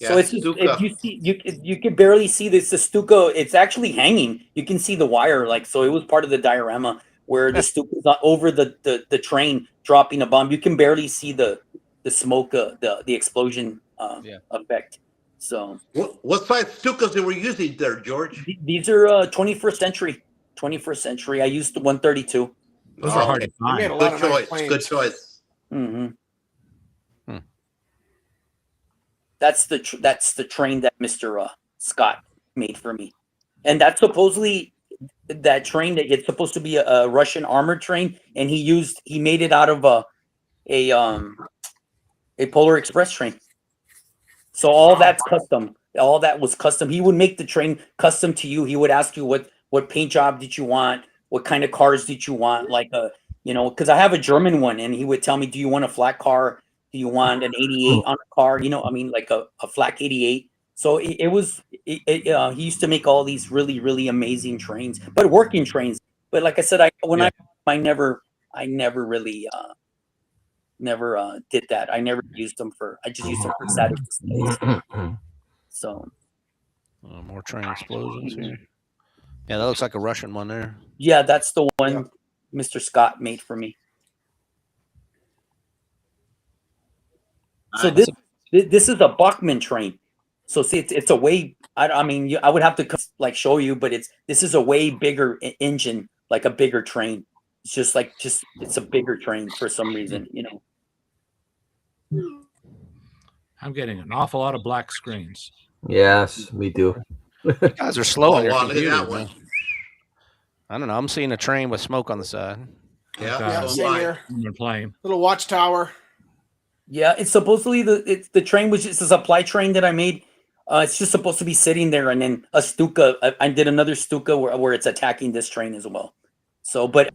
Speaker 7: So it's just, if you see, you can barely see this. The Stuka, it's actually hanging. You can see the wire, so it was part of the diorama where the Stuka is over the train dropping a bomb. You can barely see the smoke, the explosion effect. So
Speaker 6: what size Stukas they were using there, George?
Speaker 7: These are 21st century. 21st century. I used the 132.
Speaker 4: Those are hard to find.
Speaker 6: Good choice. Good choice.
Speaker 7: Mm-hmm. That's the train that Mr. Scott made for me, and that's supposedly that train that it's supposed to be a Russian armored train, and he made it out of a Polar Express train. So all that's custom. All that was custom. He would make the train custom to you. He would ask you what paint job did you want? What kind of cars did you want? Because I have a German one, and he would tell me, do you want a flat car? Do you want an 88 on a car? Like a flat 88. So he used to make all these really, really amazing trains, but working trains. But like I said, I never really did that. I never used them I just used them for static displays. So
Speaker 1: more train explosions here. Yeah, that looks like a Russian one there.
Speaker 7: Yeah, that's the one Mr. Scott made for me. So this is a Bachmann train. So see, it's a way. I would have to show you, but this is a way bigger engine, like a bigger train. It's it's a bigger train for some reason,
Speaker 4: I'm getting an awful lot of black screens.
Speaker 3: Yes, me too.
Speaker 1: You guys are slow on your
Speaker 6: look at
Speaker 1: computer,
Speaker 6: that one.
Speaker 1: I don't know. I'm seeing a train with smoke on the side.
Speaker 5: Yeah, same here.
Speaker 4: Plane.
Speaker 5: Little watchtower.
Speaker 7: Yeah, it's supposedly the train was just a supply train that I made. It's just supposed to be sitting there, and then a Stuka. I did another Stuka where it's attacking this train as well. So, but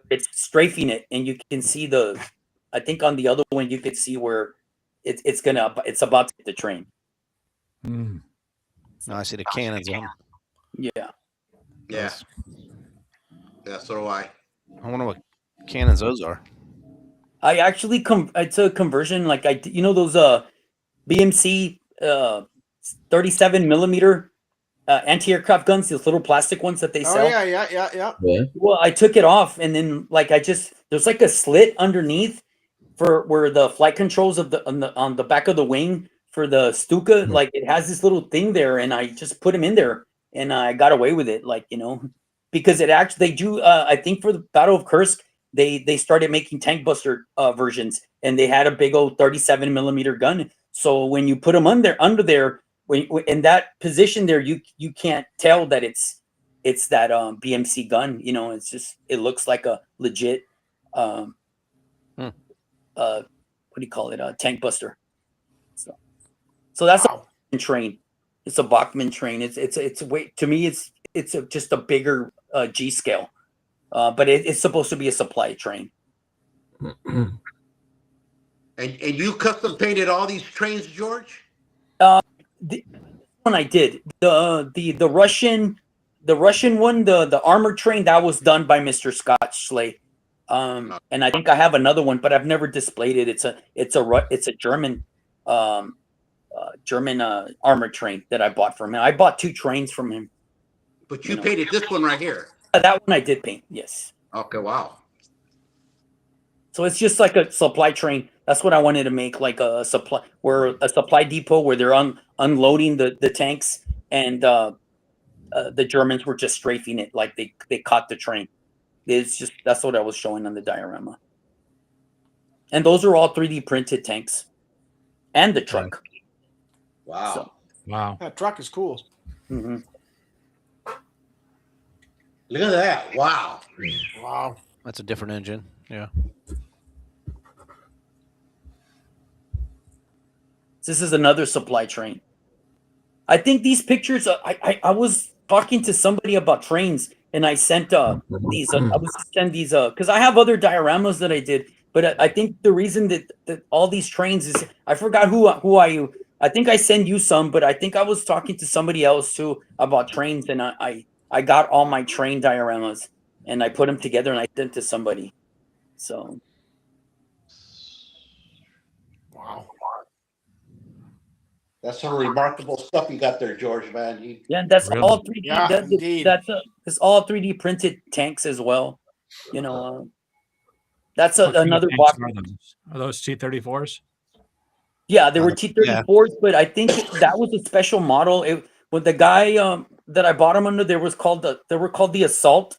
Speaker 7: it's strafing it, and you can see I think on the other one you could see where it's about to hit the train.
Speaker 4: Mm.
Speaker 1: Now I see the cannons on.
Speaker 7: Yeah.
Speaker 6: Yeah. Yeah, so do I.
Speaker 1: I wonder what cannons those are.
Speaker 7: I actually it's a conversion, those BMC 37 millimeter anti-aircraft guns, those little plastic ones that they sell.
Speaker 5: Oh yeah.
Speaker 7: Well, I took it off, and then there's a slit underneath for where the flight controls on the back of the wing for the Stuka, it has this little thing there, and I just put them in there, and I got away with it, because they do. I think for the Battle of Kursk, they started making tank buster versions, and they had a big old 37 millimeter gun. So when you put them under there, when in that position there, you can't tell that it's it's that BMC gun. You know, it looks like a legit what do you call it? A tank buster. So that's
Speaker 5: Wow.
Speaker 7: a train. It's a Bachmann train. It's way, to me it's just a bigger G scale, but it's supposed to be a supply train.
Speaker 6: And you custom painted all these trains, George?
Speaker 7: The one I did, the Russian one, the armored train, that was done by Mr. Scott Schley. And I think I have another one, but I've never displayed it. It's a German armored train that I bought from him. I bought 2 trains from him.
Speaker 6: But you painted this one right here.
Speaker 7: That one I did paint, yes.
Speaker 6: Okay, wow.
Speaker 7: So it's just like a supply train. That's what I wanted to make, like a supply depot where they're unloading the tanks, and the Germans were just strafing it, like they caught the train. That's what I was showing on the diorama. And those are all 3D printed tanks, and the truck.
Speaker 6: Wow.
Speaker 7: So,
Speaker 4: Wow.
Speaker 5: That truck is cool.
Speaker 7: mm-hmm.
Speaker 6: Look at that. Wow.
Speaker 5: Wow.
Speaker 1: That's a different engine. Yeah.
Speaker 7: This is another supply train. I think these pictures. I was talking to somebody about trains, and I sent these. I was send these because I have other dioramas that I did, but I think the reason that all these trains is I forgot who I think I send you some, but I think I was talking to somebody else too about trains, and I got all my train dioramas and I put them together and I sent to somebody. So.
Speaker 5: Wow.
Speaker 6: That's some remarkable stuff you got there, George, man.
Speaker 7: Yeah, that's
Speaker 4: Really?
Speaker 7: all 3D.
Speaker 5: Yeah, indeed.
Speaker 7: It's all 3D printed tanks as well. You know, that's
Speaker 4: What kind of
Speaker 7: another
Speaker 4: tanks
Speaker 7: box.
Speaker 4: Are those T-34s?
Speaker 7: Yeah, there were T-34s, but I think that was a special model. When the guy that I bought them under, they were called the Assault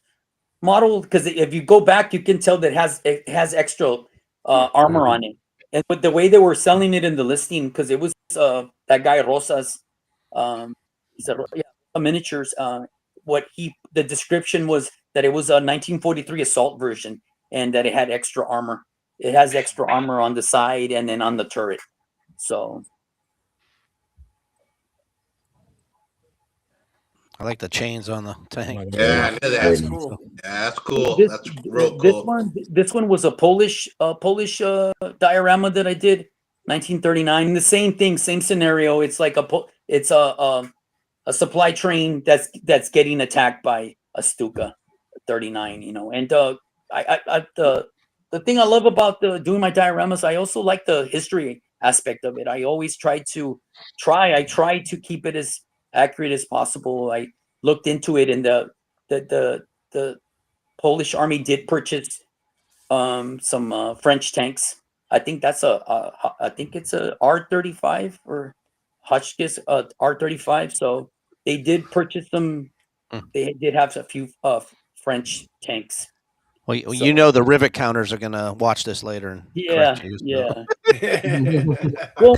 Speaker 7: model, because if you go back, you can tell that it has extra armor on it. And but the way they were selling it in the listing, because it was that guy Rosas, he said, yeah, miniatures. The description was that it was a 1943 Assault version, and that it had extra armor. It has extra armor on the side and then on the turret. So
Speaker 1: I like the chains on the tank.
Speaker 6: Yeah, look at that.
Speaker 5: That's cool.
Speaker 6: Yeah, that's cool.
Speaker 7: This,
Speaker 6: That's real
Speaker 7: this
Speaker 6: cool.
Speaker 7: this one was a Polish diorama that I did, 1939. The same thing, same scenario. It's like a supply train that's getting attacked by a Stuka 39. You know, and the thing I love about doing my dioramas, I also like the history aspect of it. I always try to keep it as accurate as possible. I looked into it, and the Polish army did purchase some French tanks. I think that's I think it's a R35 or Hotchkiss R35. So they did purchase them. They did have a few French tanks.
Speaker 1: Well, you know the rivet counters are gonna watch this later and correct you. So.
Speaker 7: Well,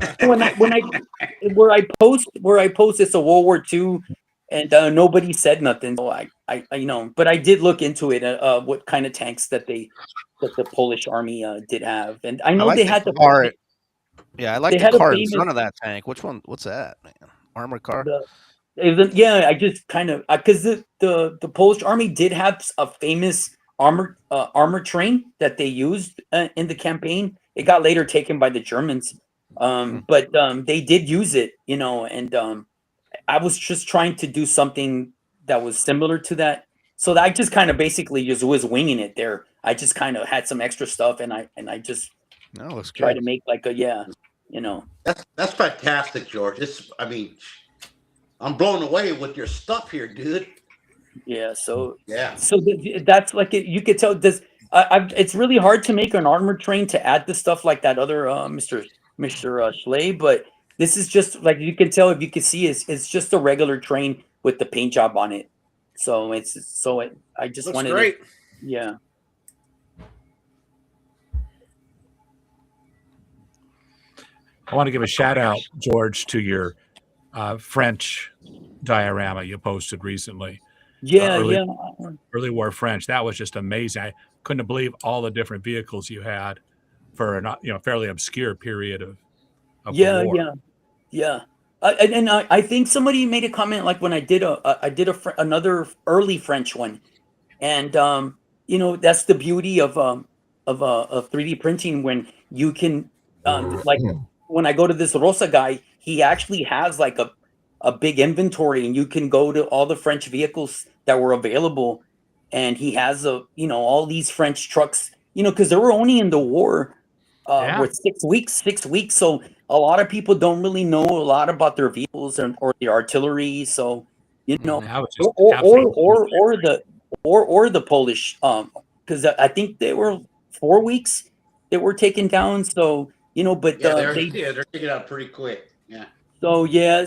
Speaker 7: where I post it's a World War II, and nobody said nothing. So I but I did look into it. What kind of tanks that the Polish army did have, and I know they had the
Speaker 1: car. Yeah, I like
Speaker 7: they
Speaker 1: the
Speaker 7: had a
Speaker 1: car in
Speaker 7: famous-
Speaker 1: front of that tank. Which one? What's that, man? Armored car?
Speaker 7: I just kind of because the Polish army did have a famous armored train that they used in the campaign. It got later taken by the Germans, but they did use it, you know. And I was just trying to do something that was similar to that. So I just kind of basically just was winging it there. I just kind of had some extra stuff, and I just
Speaker 1: looks
Speaker 7: try
Speaker 1: good.
Speaker 7: to make like you know.
Speaker 6: That's fantastic, George. I'm blown away with your stuff here, dude.
Speaker 7: Yeah. So
Speaker 6: Yeah.
Speaker 7: So that's like you could tell this. It's really hard to make an armored train to add the stuff like that other Mr. Schley, but this is just like you can tell if you can see it's just a regular train with the paint job on it. So I just
Speaker 5: Looks
Speaker 7: wanted
Speaker 5: great.
Speaker 7: Yeah.
Speaker 4: I want to give a shout out, George, to your French diorama you posted recently.
Speaker 7: Yeah,
Speaker 4: early
Speaker 7: yeah.
Speaker 4: early war French. That was just amazing. I couldn't believe all the different vehicles you had for a not fairly obscure period of the
Speaker 7: Yeah,
Speaker 4: war.
Speaker 7: yeah, yeah. And I think somebody made a comment like when I did another early French one, and that's the beauty of 3D printing when you can like when I go to this Rosa guy, he actually has like a big inventory, and you can go to all the French vehicles that were available, and he has all these French trucks, because they were only in the war
Speaker 4: Yeah.
Speaker 7: with 6 weeks, 6 weeks. So a lot of people don't really know a lot about their vehicles or the artillery. So
Speaker 4: That was just
Speaker 7: or or
Speaker 4: absolutely
Speaker 7: or or the or the Polish, because I think they were 4 weeks that were taken down. So but
Speaker 6: Yeah,
Speaker 7: they
Speaker 6: they're taking it out pretty quick. Yeah.
Speaker 7: so yeah,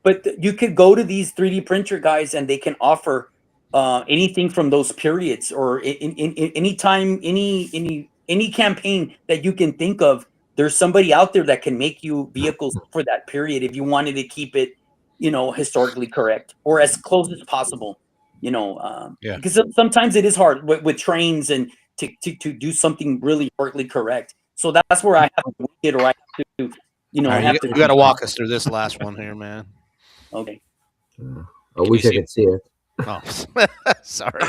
Speaker 7: but you could go to these 3D printer guys and they can offer anything from those periods or in any time, any campaign that you can think of. There's somebody out there that can make you vehicles for that period if you wanted to keep it, historically correct or as close as possible.
Speaker 1: Yeah.
Speaker 7: Because sometimes it is hard with trains and to do something really historically correct. So that's where I have to wing it, or I have to
Speaker 1: All right,
Speaker 7: have
Speaker 1: you
Speaker 7: to.
Speaker 1: got to walk us through this last one here, man.
Speaker 7: Okay.
Speaker 3: I wish I
Speaker 1: see
Speaker 3: could see it.
Speaker 1: Oh, sorry.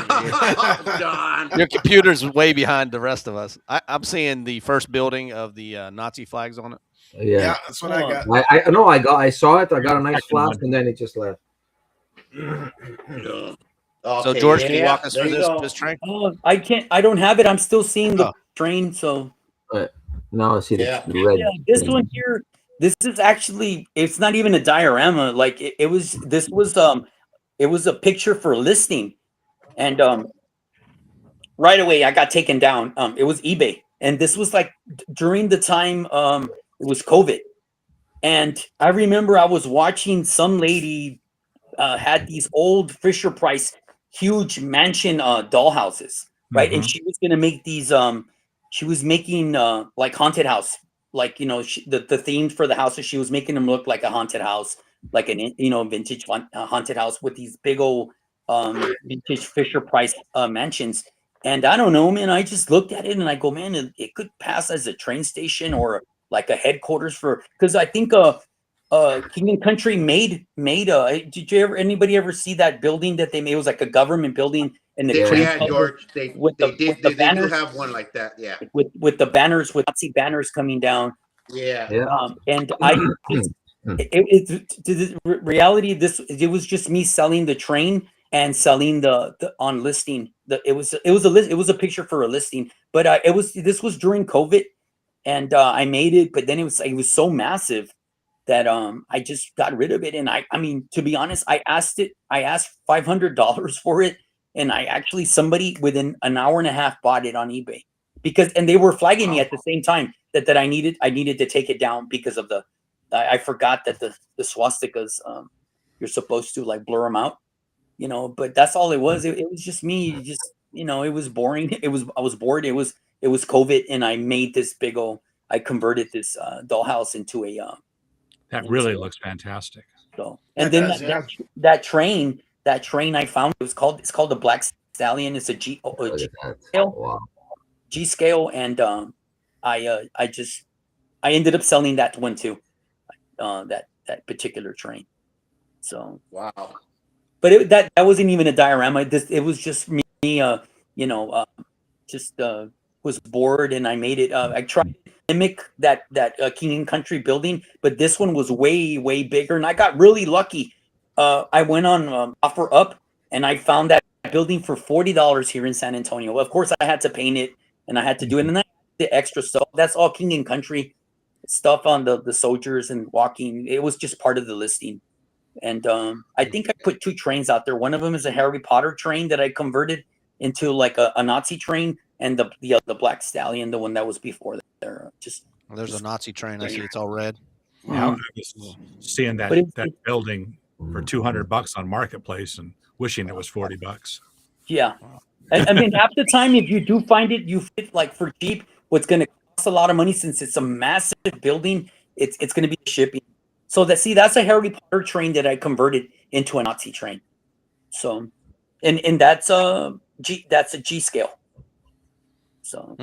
Speaker 6: John.
Speaker 1: Your computer's way behind the rest of us. I'm seeing the first building of the Nazi flags on it.
Speaker 5: Yeah,
Speaker 3: Yeah,
Speaker 5: that's what I got.
Speaker 3: I know. I saw it. I got a nice
Speaker 4: Second
Speaker 3: flash,
Speaker 4: one.
Speaker 3: and then it just left.
Speaker 6: Okay,
Speaker 1: So, George, can you
Speaker 6: yeah,
Speaker 1: walk us
Speaker 6: there
Speaker 1: through
Speaker 6: you
Speaker 1: this
Speaker 6: go.
Speaker 1: this train?
Speaker 7: Oh, I can't. I don't have it. I'm still seeing the
Speaker 1: Oh.
Speaker 7: train. So
Speaker 3: Now I see
Speaker 6: Yeah.
Speaker 3: the red.
Speaker 7: yeah, this one here. This is actually. It's not even a diorama. Like it was. This was. It was a picture for listing, and right away I got taken down. It was eBay, and this was like during the time. It was COVID, and I remember I was watching some lady had these old Fisher Price huge mansion doll houses, right? And
Speaker 4: Mhm.
Speaker 7: she was gonna make these. She was making like haunted house, like the themes for the houses. She was making them look like a haunted house, like an vintage haunted house with these big old vintage Fisher Price mansions. And I don't know, man. I just looked at it and I go, man, it could pass as a train station or like a headquarters for, because I think King and Country made did you ever anybody ever see that building that they made? It was like a government building, and the train
Speaker 6: Yeah, George. They
Speaker 7: with
Speaker 6: they
Speaker 7: the
Speaker 6: did
Speaker 7: with the
Speaker 6: they do
Speaker 7: banners,
Speaker 6: have one like that. Yeah.
Speaker 7: with the banners, with Nazi banners coming down.
Speaker 6: Yeah.
Speaker 3: Yeah.
Speaker 7: And I just reality, it was just me selling the train and selling the on listing. It was a list. It was a picture for a listing, but this was during COVID, and I made it, but then it was so massive that I just got rid of it. And I mean, to be honest, I asked $500 for it, and I actually, somebody within an hour and a half bought it on eBay, and they were flagging me at the same time that I needed to take it down because of I forgot that the swastikas, you're supposed to like blur them out, but that's all it was. It was just me, it was boring. I was bored. It was COVID, and I made this I converted this dollhouse into a
Speaker 4: That really looks fantastic.
Speaker 7: so,
Speaker 5: That
Speaker 7: and then
Speaker 5: does, yeah.
Speaker 7: that train I found, it's called the Black Stallion. It's a
Speaker 3: Look
Speaker 7: G
Speaker 3: at that.
Speaker 7: scale,
Speaker 3: Wow.
Speaker 7: and I ended up selling that one too, that particular train. So,
Speaker 6: Wow.
Speaker 7: but that wasn't even a diorama. It was just me, just was bored, and I made it. I tried to mimic that King and Country building, but this one was way bigger, and I got really lucky. I went on OfferUp, and I found that building for $40 here in San Antonio. Of course, I had to paint it, and I had to do it, and I the extra stuff. That's all King and Country stuff on the soldiers and walking. It was just part of the listing. And I think I put 2 trains out there. One of them is a Harry Potter train that I converted into like a Nazi train, and the Black Stallion, the one that was before there.
Speaker 1: Well, there's a Nazi train. I see it's all red.
Speaker 4: Yeah, I was seeing
Speaker 7: But
Speaker 4: that building for $200 on Marketplace and wishing it was $40.
Speaker 7: yeah. I mean, half the time, if you do find it, you fit like for cheap. What's going to cost a lot of money, since it's a massive building, it's going to be shipping. So that's a Harry Potter train that I converted into a Nazi train. So and that's a G scale. So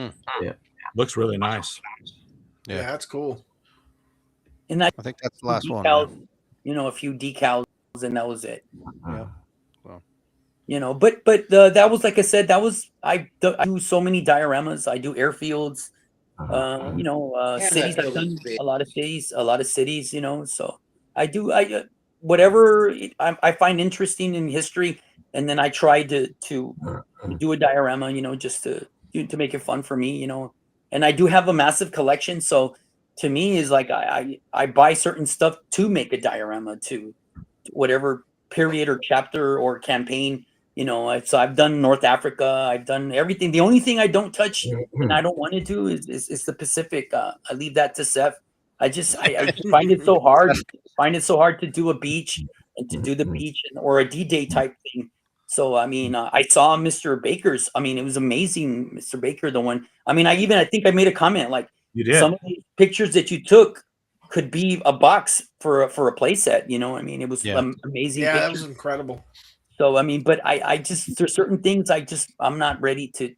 Speaker 4: Looks really nice.
Speaker 5: Yeah, that's cool.
Speaker 7: and I
Speaker 1: think that's the last one.
Speaker 7: decals, a few decals, and that was it.
Speaker 1: Yeah. Well,
Speaker 7: But that was, like I said, I do so many dioramas. I do airfields, cities. I've done a lot of cities, so I do whatever I find interesting in history, and then I try to do a diorama, just to make it fun for me, and I do have a massive collection. So to me is like I buy certain stuff to make a diorama to whatever period or chapter or campaign. So I've done North Africa. I've done everything. The only thing I don't touch and I don't want to do is the Pacific. I leave that to Seth. I just find it so hard. To do a beach and to do the beach or a D-Day type thing. So I mean, I saw Mr. Baker's. I mean, it was amazing, Mr. Baker. The one. I mean, I think I made a comment like
Speaker 4: You did.
Speaker 7: some of the pictures that you took could be a box for a play set. I mean, it was amazing.
Speaker 5: Yeah, that
Speaker 7: pictures.
Speaker 5: was incredible.
Speaker 7: So I mean, but I just there's certain things I'm not ready to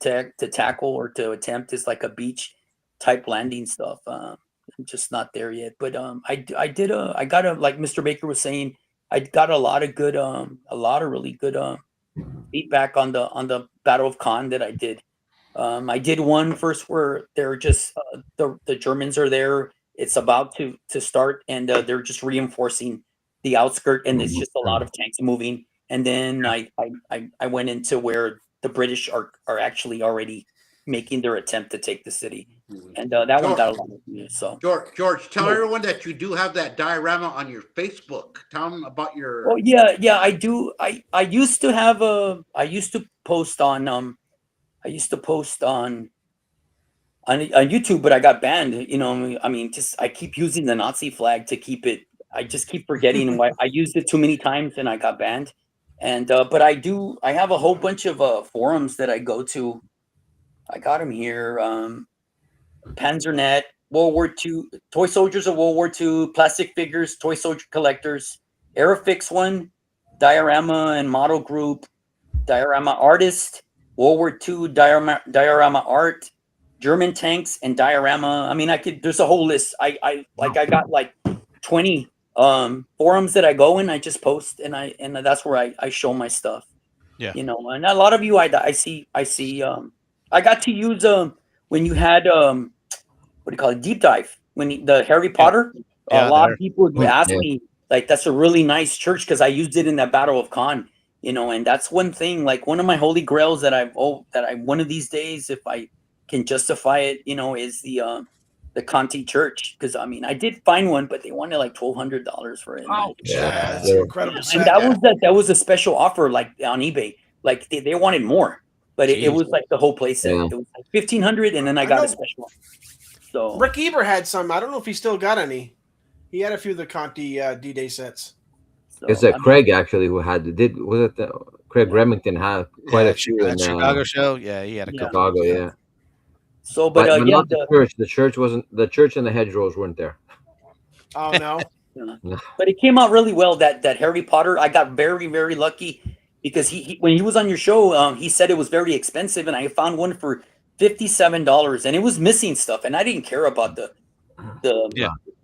Speaker 7: tackle or to attempt is like a beach type landing stuff. I'm just not there yet. But I got a like Mr. Baker was saying, I got a lot of really good feedback on the Battle of Cannes that I did. I did one first where they're just the Germans are there. It's about to start, and they're just reinforcing the outskirt, and it's just a lot of tanks moving. And then I went into where the British are actually already making their attempt to take the city, and that one got a lot of views. So
Speaker 6: George, tell everyone that you do have that diorama on your Facebook. Tell them about your.
Speaker 7: Oh yeah, I do. I used to have I used to post on on YouTube, but I got banned. I mean, just I keep using the Nazi flag to keep it. I just keep forgetting why I used it too many times and I got banned. And but I have a whole bunch of forums that I go to. I got them here. Panzernet, World War II, Toy Soldiers of World War II, Plastic Figures, Toy Soldier Collectors, Aerofix one, Diorama and Model Group, Diorama Artist, World War II Diorama Art, German Tanks, and Diorama. I mean, there's a whole list. I got like 20 forums that I go in. I just post and that's where I show my stuff.
Speaker 1: Yeah.
Speaker 7: And a lot of you I see I got to use when you had what do you call it, deep dive, when the Harry Potter.
Speaker 1: Yeah,
Speaker 7: a lot of people would ask me like, that's a really nice church because I used it in that Battle of Cannes. And that's one thing, like one of my holy grails that I one of these days, if I can justify it, is the Conti Church. Because I mean, I did find one, but they wanted like $1,200 for it.
Speaker 5: Oh, yeah, that's an incredible set.
Speaker 7: And that was a special offer, like on eBay. Like they wanted more, but it was like the whole place set.
Speaker 3: Yeah.
Speaker 7: It was like $1,500, and then I got a special. So
Speaker 5: Rick Eber had some. I don't know if he still got any. He had a few of the Conti D-Day sets.
Speaker 7: So,
Speaker 3: It's Craig actually who was it Craig Remington had quite a few in
Speaker 1: Chicago show. Yeah, he had a couple.
Speaker 3: Chicago, yeah.
Speaker 7: So, but
Speaker 3: not the church. The church wasn't. The church and the hedgerows weren't there.
Speaker 5: Oh no.
Speaker 7: But it came out really well. That Harry Potter, I got very, very lucky because he when he was on your show, he said it was very expensive, and I found one for $57, and it was missing stuff, and I didn't care about the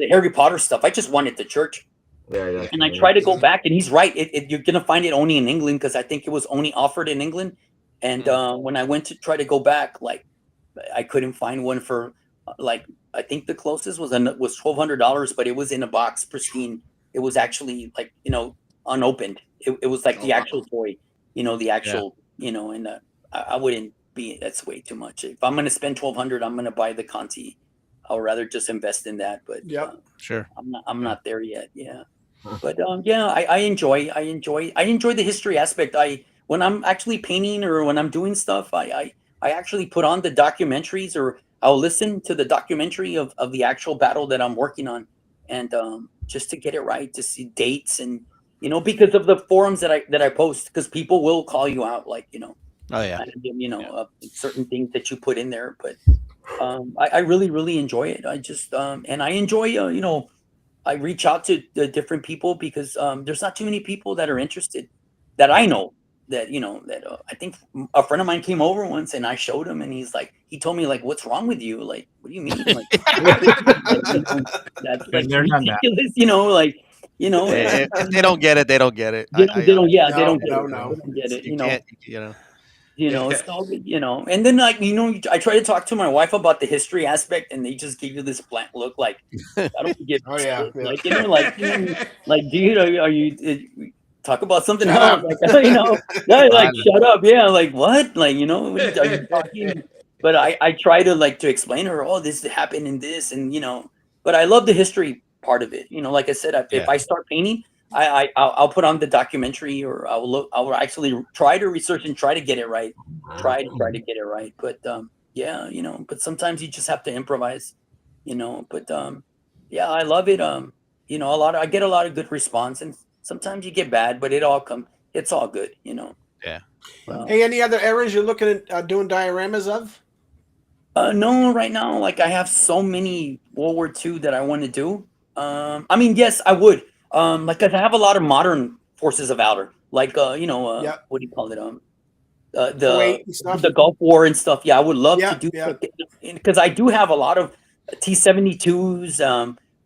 Speaker 7: Harry Potter stuff. I just wanted the church.
Speaker 3: Yeah.
Speaker 7: And I try to go back, and he's right. You're gonna find it only in England because I think it was only offered in England. And when I went to try to go back, like I couldn't find one for like I think the closest was $1,200, but it was in a box, pristine. It was actually like unopened. It was like the actual toy, the actual and I wouldn't be. That's way too much. If I'm gonna spend $1,200, I'm gonna buy the Conti. I'll rather just invest in that. But
Speaker 1: sure,
Speaker 7: I'm not there yet. Yeah. But I enjoy the history aspect. When I'm actually painting or when I'm doing stuff, I actually put on the documentaries, or I'll listen to the documentary of the actual battle that I'm working on, and just to get it right, to see dates and because of the forums that I post, because people will call you out, like
Speaker 1: oh yeah,
Speaker 7: certain things that you put in there. But I really, really enjoy it. I just and I enjoy I reach out to the different people because there's not too many people that are interested that I know, that I think a friend of mine came over once and I showed him, and he told me like, "What's wrong with you? Like, what do you mean? Like, that's like
Speaker 4: Been there, done that.
Speaker 7: ridiculous,
Speaker 1: If they don't get it, they don't get it.
Speaker 7: they don't, they don't, yeah, they
Speaker 5: No,
Speaker 7: don't get
Speaker 5: no,
Speaker 7: it.
Speaker 5: no.
Speaker 7: They don't get it,
Speaker 1: You can't,
Speaker 7: so and then I try to talk to my wife about the history aspect, and they just give you this blank look like, I don't get
Speaker 5: Oh, yeah,
Speaker 7: it.
Speaker 5: yeah.
Speaker 7: Like dude, are you talk about something
Speaker 5: Shut
Speaker 7: else?
Speaker 5: up.
Speaker 7: Like, like shut up, yeah, like what? Like, are you talking? But I try to to explain to her, oh, this happened in this, and but I love the history part of it. Like I said, if I start painting, I'll put on the documentary, or I'll actually try to research and try to get it right. Try to get it right. But but sometimes you just have to improvise, but I love it. I get a lot of good response, and sometimes you get bad, but it's all good,
Speaker 1: Yeah.
Speaker 5: Hey, any other areas you're looking at doing dioramas of?
Speaker 7: No, right now, like I have so many World War II that I want to do. I mean, yes, I would. Like 'cause I have a lot of modern forces of valor, like what do you call it?
Speaker 5: Kuwait and stuff?
Speaker 7: The Gulf War and stuff. Yeah, I would love to do
Speaker 5: Yeah.
Speaker 7: because I do have a lot of T-72s.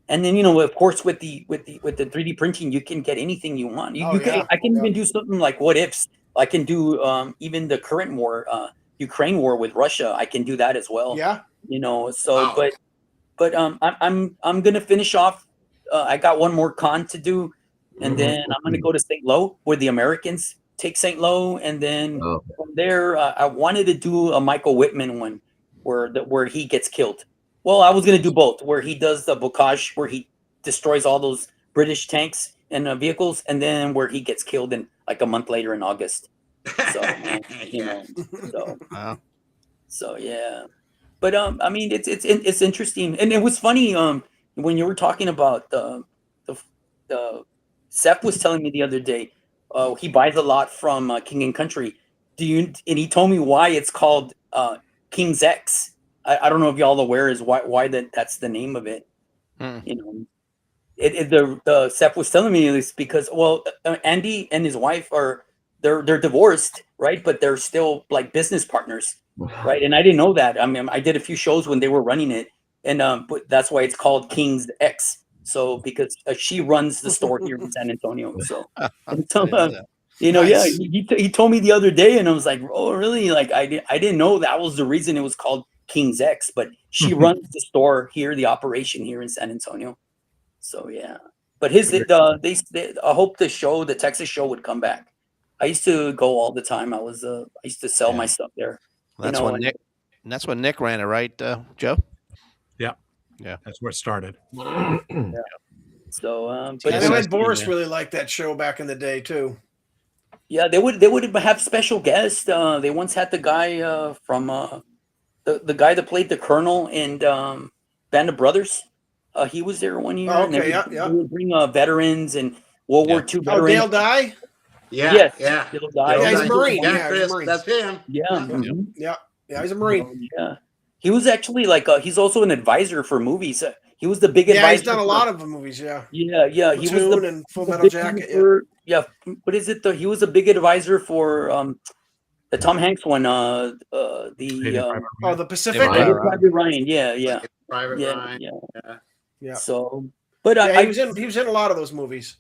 Speaker 7: And then of course, with the 3D printing, you can get anything you want. I can even do something like what ifs. I can do even the current war, Ukraine war with Russia. I can do that as well.
Speaker 5: Yeah.
Speaker 7: So
Speaker 6: Wow.
Speaker 7: but I'm gonna finish off. I got one more con to do, and then I'm gonna go to St. Lo, where the Americans take St. Lo, and then from there I wanted to do a Michael Whitman one, where he gets killed. Well, I was gonna do both, where he does the Bocage, where he destroys all those British tanks and vehicles, and then where he gets killed in like a month later in August. So so
Speaker 1: Wow.
Speaker 7: so yeah. But I mean, it's interesting, and it was funny when you were talking about the Seth was telling me the other day, he buys a lot from King and Country. And he told me why it's called King's X. I don't know if y'all aware is why that's the name of it.
Speaker 1: Hmm.
Speaker 7: The Seth was telling me this because Andy and his wife they're divorced, right? But they're still like business partners. Right, and I didn't know that. I mean, I did a few shows when they were running it, and but that's why it's called King's X. So because she runs the store here in San Antonio. So, and so
Speaker 5: Nice.
Speaker 7: he told me the other day, and I was like, oh, really? Like I didn't know that was the reason it was called King's X. But she runs the store here, the operation here in San Antonio. So yeah, but I hope the Texas show would come back. I used to go all the time. I used to sell my stuff there.
Speaker 1: That's when Nick ran it, right, Joe?
Speaker 4: Yeah.
Speaker 1: Yeah.
Speaker 4: That's where it started.
Speaker 7: So,
Speaker 5: But
Speaker 7: but
Speaker 5: I know Boris really liked that show back in the day too.
Speaker 7: yeah, they would have special guests. They once had the guy from the guy that played the Colonel in Band of Brothers. He was there one year.
Speaker 5: Oh,
Speaker 7: And
Speaker 5: okay,
Speaker 7: they would bring veterans and World War II
Speaker 5: Oh,
Speaker 7: veterans.
Speaker 5: Dale Dye?
Speaker 6: Yeah.
Speaker 7: Dale Dye.
Speaker 5: Yeah, he's a Marine.
Speaker 6: Yeah,
Speaker 5: Yeah, he's a
Speaker 6: Chris,
Speaker 5: Marine.
Speaker 6: that's him.
Speaker 7: Yeah. Mhm.
Speaker 5: Yeah, he's a Marine.
Speaker 7: Yeah. He was actually he's also an advisor for movies. He was the big advisor.
Speaker 5: Yeah, he's done a lot of movies. Yeah.
Speaker 7: Yeah. He was
Speaker 5: Platoon and Full Metal
Speaker 7: big
Speaker 5: Jacket.
Speaker 7: Yeah. What is it? He was a big advisor for the Tom Hanks one. The
Speaker 5: The Pacific.
Speaker 7: Private Ryan. Yeah.
Speaker 6: Private Ryan.
Speaker 7: Yeah. So, but
Speaker 5: he was in a lot of those movies.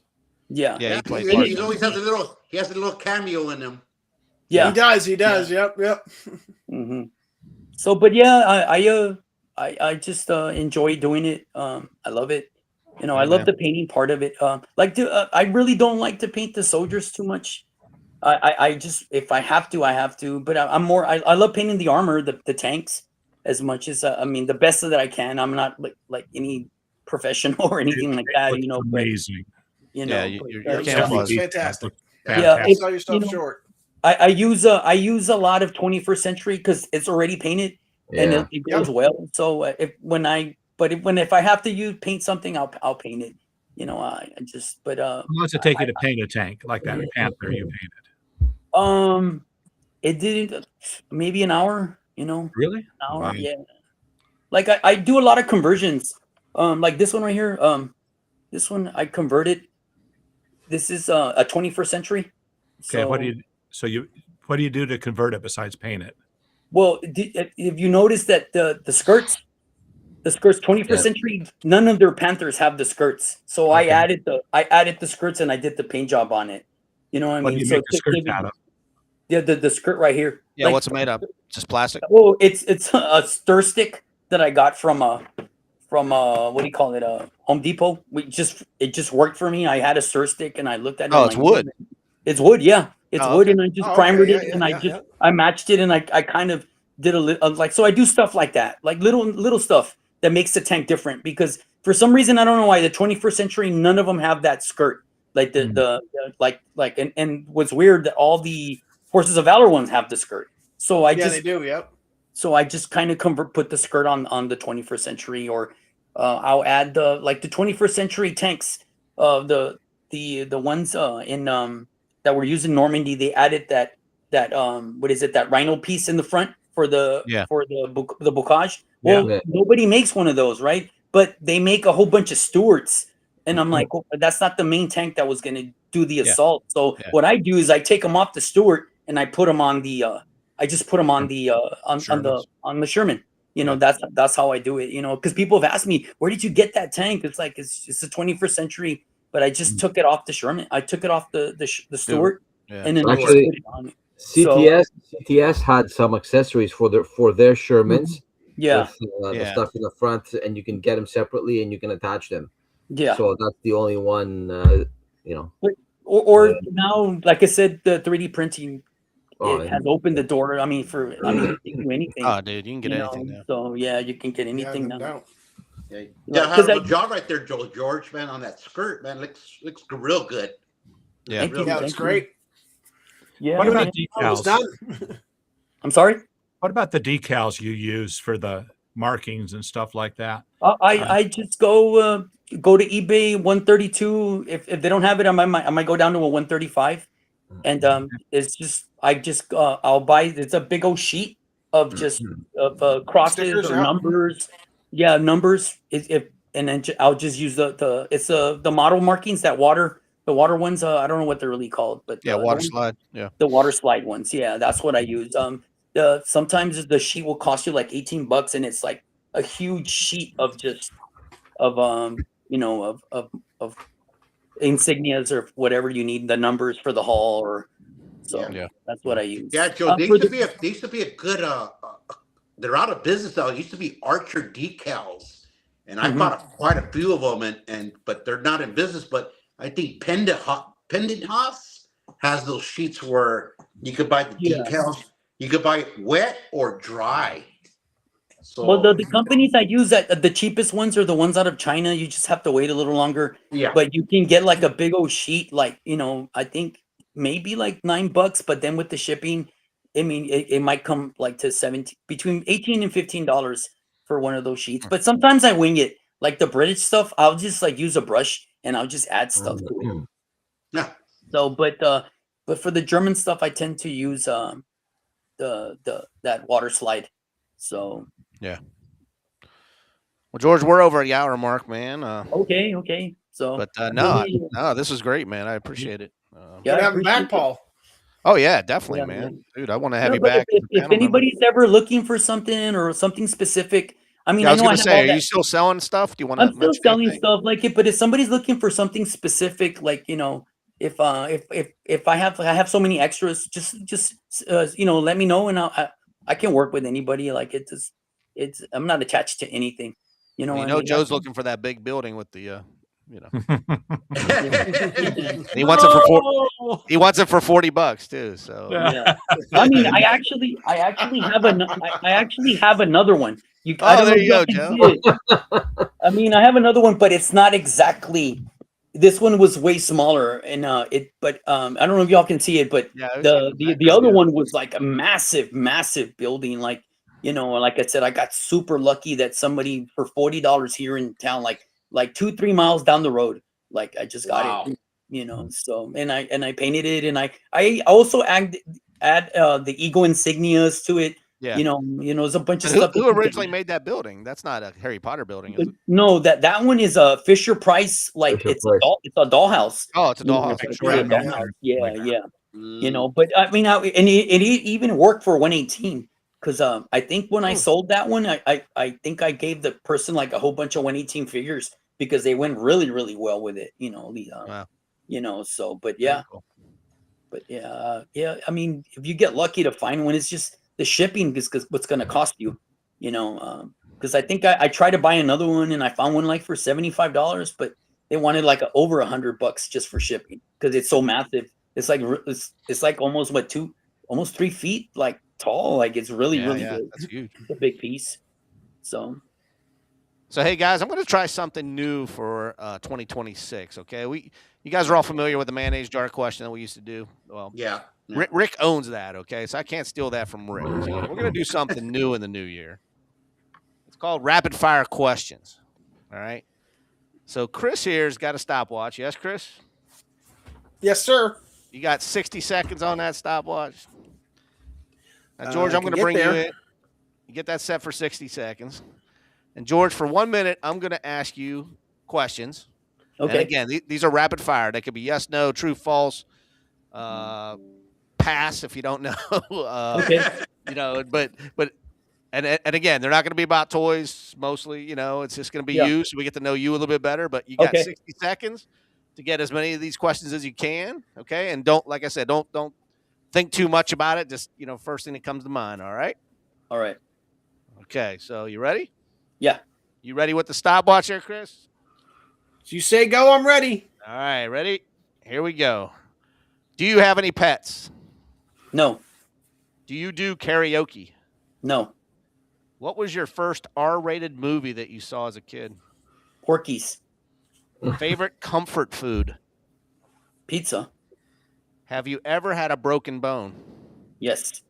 Speaker 7: Yeah.
Speaker 1: Yeah, he played.
Speaker 6: He always has a little cameo in them.
Speaker 7: Yeah.
Speaker 5: He does.
Speaker 7: Yeah.
Speaker 5: Yep.
Speaker 7: Mm-hmm. So, but yeah, I just enjoy doing it. I love it. I love the painting part of it. I really don't like to paint the soldiers too much. I just, if I have to, I have to. But I'm more. I love painting the armor, the tanks, as much as I mean the best that I can. I'm not like any professional or anything like that.
Speaker 4: Amazing.
Speaker 1: Yeah, your
Speaker 5: camouflage is fantastic.
Speaker 7: Yeah,
Speaker 5: you sell yourself short.
Speaker 7: I use a lot of 21st century because it's already painted and it goes well. So if I have to paint something, I'll paint it. I just
Speaker 4: How long does it take you to paint a tank like that Panther you painted?
Speaker 7: It did maybe an hour.
Speaker 4: Really?
Speaker 7: An hour.
Speaker 4: Wow.
Speaker 7: Yeah. Like I do a lot of conversions. Like this one right here. This one I converted. This is a 21st century.
Speaker 4: Okay,
Speaker 7: So,
Speaker 4: what do you? So what do you do to convert it besides paint it?
Speaker 7: Well, if you notice that the skirts 21st
Speaker 3: Yeah.
Speaker 7: century, none of their Panthers have the skirts. So
Speaker 4: Okay.
Speaker 7: I added the skirts and I did the paint job on it. You know what I
Speaker 4: What
Speaker 7: mean?
Speaker 4: do you
Speaker 7: So
Speaker 4: make the skirts out of?
Speaker 7: Yeah, the skirt right here.
Speaker 1: Yeah, what's it made of? Just plastic?
Speaker 7: Oh, it's a stir stick that I got from what do you call it? Home Depot. It just worked for me. I had a stir stick and I looked at it.
Speaker 1: Oh,
Speaker 7: I'm
Speaker 1: it's
Speaker 7: like,
Speaker 1: wood.
Speaker 7: It's wood, yeah. It's
Speaker 1: Oh,
Speaker 7: wood,
Speaker 1: okay.
Speaker 7: and I just
Speaker 5: Oh, okay.
Speaker 7: primered
Speaker 5: Yeah,
Speaker 7: it,
Speaker 5: yeah,
Speaker 7: and
Speaker 5: yeah.
Speaker 7: I matched it, and I kind of did a little like so. I do stuff like that, like little stuff that makes the tank different. Because for some reason, I don't know why the 21st century, none of them have that skirt, like the like and what's weird that all the Forces of Valor ones have the skirt. So
Speaker 5: They do. Yep.
Speaker 7: so I just kind of put the skirt on the 21st century, or I'll add the 21st century tanks, the ones in that were used in Normandy. They added that what is it, that rhino piece in the front for the
Speaker 1: Yeah.
Speaker 7: the bocage.
Speaker 4: Yeah.
Speaker 7: Well, nobody makes one of those, right? But they make a whole bunch of Stewarts, and I'm like, well, that's not the main tank that was going to do the assault. So
Speaker 1: Yeah.
Speaker 7: what I do is I take them off the Stewart and I put them on the I just put them on the on the Sherman. You know, that's how I do it. You know, because people have asked me, where did you get that tank? It's like it's the 21st century, but I just took it off the Sherman. I took it off the Stewart,
Speaker 1: Yeah.
Speaker 7: and then I just
Speaker 3: Actually,
Speaker 7: put it on.
Speaker 3: CTS had some accessories for their Shermans.
Speaker 7: Yeah,
Speaker 3: With the stuff in the front, and you can get them separately, and you can attach them.
Speaker 7: yeah.
Speaker 3: So that's the only one, you know.
Speaker 7: Or now, like I said, the 3D printing
Speaker 3: Oh,
Speaker 7: has opened the door. I mean, you can do anything.
Speaker 1: Oh, dude, you can get
Speaker 7: you
Speaker 1: anything
Speaker 7: know?
Speaker 1: now.
Speaker 7: So yeah, you can get anything
Speaker 5: no
Speaker 7: now.
Speaker 5: doubt.
Speaker 6: Yeah,
Speaker 7: Yeah,
Speaker 6: hell
Speaker 7: 'cause
Speaker 6: of a job right there, George, man, on that skirt, man. Looks real good.
Speaker 1: Yeah.
Speaker 7: Thank you.
Speaker 5: Yeah, that's
Speaker 7: thank you.
Speaker 5: great.
Speaker 7: Yeah.
Speaker 4: What about
Speaker 7: yeah.
Speaker 5: Almost
Speaker 4: decals?
Speaker 5: done.
Speaker 7: I'm sorry.
Speaker 4: What about the decals you use for the markings and stuff like that?
Speaker 7: I just go to eBay 132. If they don't have it, I might go down to a 135, and it's just I'll buy. It's a big old sheet of just of crosses
Speaker 5: Stickers,
Speaker 7: or
Speaker 5: yeah.
Speaker 7: numbers. Yeah, numbers. And then I'll just use the model markings, the water ones. I don't know what they're really called, but
Speaker 1: Yeah, water slide. Yeah.
Speaker 7: the water slide ones. Yeah, that's what I use. Sometimes the sheet will cost you like $18, and it's like a huge sheet of just of insignias or whatever you need, the numbers for the hall, or so.
Speaker 1: Yeah.
Speaker 7: That's what I use.
Speaker 6: Yeah, Joe. They
Speaker 7: For
Speaker 6: used to be a good. They're out of business now. It used to be Archer decals, and I bought quite a few of them, but they're not in business. But I think Pendant House has those sheets where you could buy the decals. You could buy it wet or dry. So,
Speaker 7: well, the companies I use, the cheapest ones are the ones out of China. You just have to wait a little longer.
Speaker 6: yeah,
Speaker 7: But you can get like a big old sheet, like, I think maybe like $9, but then with the shipping, I mean, it might come like to between $18 and $15 for one of those sheets. But sometimes I wing it. Like the British stuff, I'll just like use a brush and I'll just add stuff to it.
Speaker 6: yeah.
Speaker 7: So, but for the German stuff, I tend to use that water slide. So.
Speaker 1: Yeah. Well, George, we're over the hour mark, man.
Speaker 7: Okay. So,
Speaker 1: But no, this was great, man. I appreciate it.
Speaker 5: Good having
Speaker 7: appreciate
Speaker 5: back,
Speaker 7: it.
Speaker 5: Paul.
Speaker 1: Oh yeah, definitely,
Speaker 7: Yeah,
Speaker 1: man. Dude, I want to have you
Speaker 7: but
Speaker 1: back. as a
Speaker 7: If
Speaker 1: panel member.
Speaker 7: anybody's ever looking for something or something specific, I mean,
Speaker 1: Yeah, I was
Speaker 7: know
Speaker 1: gonna
Speaker 7: have
Speaker 1: say,
Speaker 7: all
Speaker 1: are
Speaker 7: that-
Speaker 1: you still selling stuff? Do you want to?
Speaker 7: I'm still selling stuff like it, but if somebody's looking for something specific, like if I have so many extras, just let me know, and I can work with anybody. Like I'm not attached to anything. You know,
Speaker 1: Well,
Speaker 7: what I mean?
Speaker 1: Joe's looking for that big building with the,
Speaker 7: Yeah.
Speaker 1: he wants it for he wants it for $40 too. So
Speaker 7: Yeah. I mean, I actually have another one. I don't
Speaker 1: there
Speaker 7: know
Speaker 1: you
Speaker 7: if
Speaker 1: go,
Speaker 7: y'all can see it. I mean, I have another one, but it's not exactly. This one was way smaller, and I don't know if y'all can see it, but
Speaker 1: yeah,
Speaker 7: the other one was like a massive building. Like, like I said, I got super lucky that somebody for $40 here in town, like 2-3 miles down the road, like I just got it. So and I painted it, and I also add the Ego insignias to it.
Speaker 1: Yeah.
Speaker 7: There's a bunch of
Speaker 1: And
Speaker 7: stuff.
Speaker 1: who originally made that building? That's not a Harry Potter building, is it?
Speaker 7: No, that one is a Fisher Price. Like
Speaker 3: Fisher
Speaker 7: it's
Speaker 3: Price.
Speaker 7: a dollhouse.
Speaker 1: Oh, it's a dollhouse.
Speaker 7: It's
Speaker 1: Right.
Speaker 7: a dollhouse. Yeah. You know, but I mean, it even worked for 118 because I think when I sold that one, I think I gave the person like a whole bunch of 118 figures because they went really, really well with it. You know,
Speaker 1: Wow.
Speaker 7: you know, so but
Speaker 1: Very
Speaker 7: yeah.
Speaker 1: cool.
Speaker 7: But yeah. I mean, if you get lucky to find one, it's just the shipping is what's going to cost you, you know. Because I think I tried to buy another one and I found one like for $75, but they wanted like over $100 just for shipping because it's so massive. It's like almost almost 3 feet like tall. Like it's really really big.
Speaker 1: That's huge.
Speaker 7: It's a big piece. So
Speaker 1: hey guys, I'm going to try something new for 2026. Okay, you guys are all familiar with the mayonnaise jar question that we used to do. Well,
Speaker 6: Yeah.
Speaker 1: Rick owns that. Okay, so I can't steal that from Rick. So we're going to do something new in the new year. It's called rapid fire questions. All right. So Chris here's got a stopwatch. Yes, Chris.
Speaker 5: Yes, sir.
Speaker 1: You got 60 seconds on that stopwatch. Now, George, I'm going to
Speaker 5: get
Speaker 1: bring you
Speaker 5: there.
Speaker 1: in. You get that set for 60 seconds. And George, for 1 minute, I'm going to ask you questions.
Speaker 7: okay.
Speaker 1: And again, these are rapid fire. They could be yes, no, true, false, pass if you don't know.
Speaker 7: Okay.
Speaker 1: You know, but again, they're not going to be about toys mostly. You know, it's just going to be you, so we get to know you a little bit better. But you got
Speaker 7: Okay.
Speaker 1: 60 seconds to get as many of these questions as you can. Okay, and don't, like I said, don't think too much about it. Just, you know, first thing that comes to mind. All right.
Speaker 7: All right.
Speaker 1: Okay. So you ready?
Speaker 7: Yeah.
Speaker 1: You ready with the stopwatch there, Chris?
Speaker 5: So you say go, I'm ready.
Speaker 1: All right. Ready? Here we go. Do you have any pets?
Speaker 7: No.
Speaker 1: Do you do karaoke?
Speaker 7: No.
Speaker 1: What was your first R-rated movie that you saw as a kid?
Speaker 7: Porkies.
Speaker 1: Favorite comfort food?
Speaker 7: Pizza.
Speaker 1: Have you ever had a broken bone?
Speaker 7: Yes.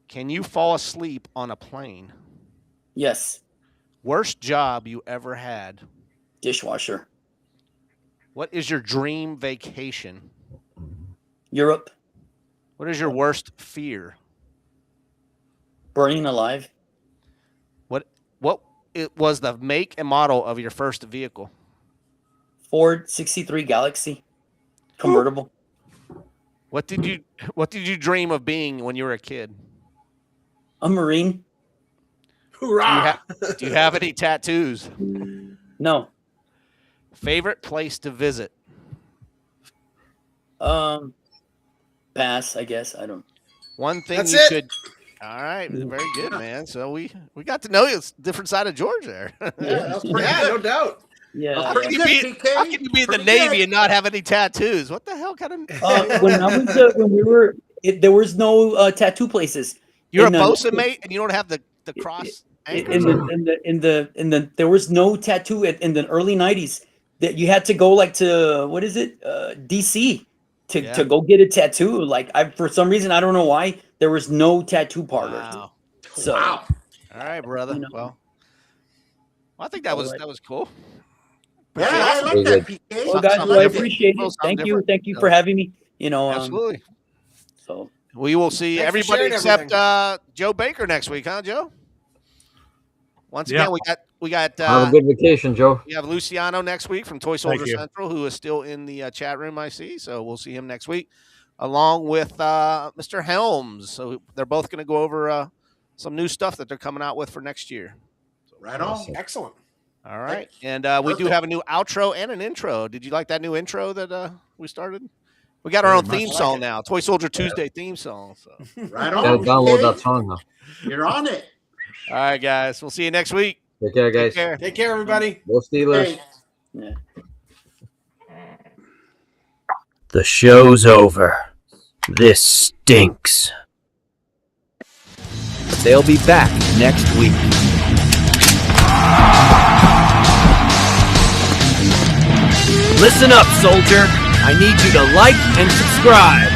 Speaker 1: Can you fall asleep on a plane?
Speaker 7: Yes.
Speaker 1: Worst job you ever had?
Speaker 7: Dishwasher.
Speaker 1: What is your dream vacation?
Speaker 7: Europe.
Speaker 1: What is your worst fear?
Speaker 7: Burning alive.
Speaker 1: What it was the make and model of your first vehicle?
Speaker 7: Ford 63 Galaxy. Convertible.
Speaker 1: What did you dream of being when you were a kid?
Speaker 7: A Marine.
Speaker 5: Hoorah!
Speaker 1: Do you have any tattoos?
Speaker 7: No.
Speaker 1: Favorite place to visit?
Speaker 7: Pass, I guess. I don't.
Speaker 1: One thing
Speaker 5: That's
Speaker 1: you
Speaker 5: it.
Speaker 1: could. All right, very good, man. So we got to know you. It's a different side of George there.
Speaker 6: Yeah, that's pretty
Speaker 5: Yeah,
Speaker 6: good.
Speaker 5: no doubt.
Speaker 7: Yeah.
Speaker 1: How can you be in the
Speaker 6: Pretty
Speaker 1: Navy
Speaker 6: good.
Speaker 1: and not have any tattoos? What the hell kind of?
Speaker 7: When we were, there was no tattoo places.
Speaker 1: You're a
Speaker 7: in the-
Speaker 1: bosun mate, and you don't have the cross anchors.
Speaker 7: There was no tattoo in the early 90s that you had to go like to what is it DC to go get a tattoo. Like for some reason I don't know why there was no tattoo parlor.
Speaker 1: Wow.
Speaker 7: So
Speaker 6: Wow.
Speaker 1: All right, brother.
Speaker 7: You know.
Speaker 1: Well, I think that was cool.
Speaker 6: Yeah, I like that, PK.
Speaker 7: well, guys,
Speaker 1: Something
Speaker 7: I
Speaker 1: different.
Speaker 7: appreciate
Speaker 1: Well,
Speaker 7: it.
Speaker 1: something
Speaker 7: Thank you for having me. You know,
Speaker 1: Absolutely.
Speaker 7: so
Speaker 1: We will see
Speaker 5: Thanks for
Speaker 1: everybody
Speaker 5: sharing
Speaker 1: except
Speaker 5: everything.
Speaker 1: Joe Baker next week, huh, Joe? Once
Speaker 4: Yeah.
Speaker 1: again, we got
Speaker 3: Have a good vacation, Joe.
Speaker 1: we have Luciano next week from Toy Soldier
Speaker 4: you.
Speaker 1: Central, who is still in the chat room, I see. So we'll see him next week, along with Mr. Helms. So they're both going to go over some new stuff that they're coming out with for next year.
Speaker 6: Right on.
Speaker 5: Excellent.
Speaker 1: All right. And we do have a new outro and an intro. Did you like that new intro that we started? We got our own
Speaker 4: Very
Speaker 1: theme
Speaker 4: much.
Speaker 1: song now, Toy Soldier Tuesday theme song. So.
Speaker 6: Right
Speaker 3: Gotta
Speaker 6: on.
Speaker 3: download
Speaker 6: PK.
Speaker 3: that song now.
Speaker 6: You're on it.
Speaker 1: All right, guys. We'll see you next week.
Speaker 3: Take care, guys.
Speaker 1: Take care.
Speaker 5: Take care, everybody.
Speaker 3: Go Steelers.
Speaker 6: Hey.
Speaker 7: yeah.
Speaker 8: The show's over. This stinks. They'll be back next week. Listen up, soldier. I need you to like and subscribe.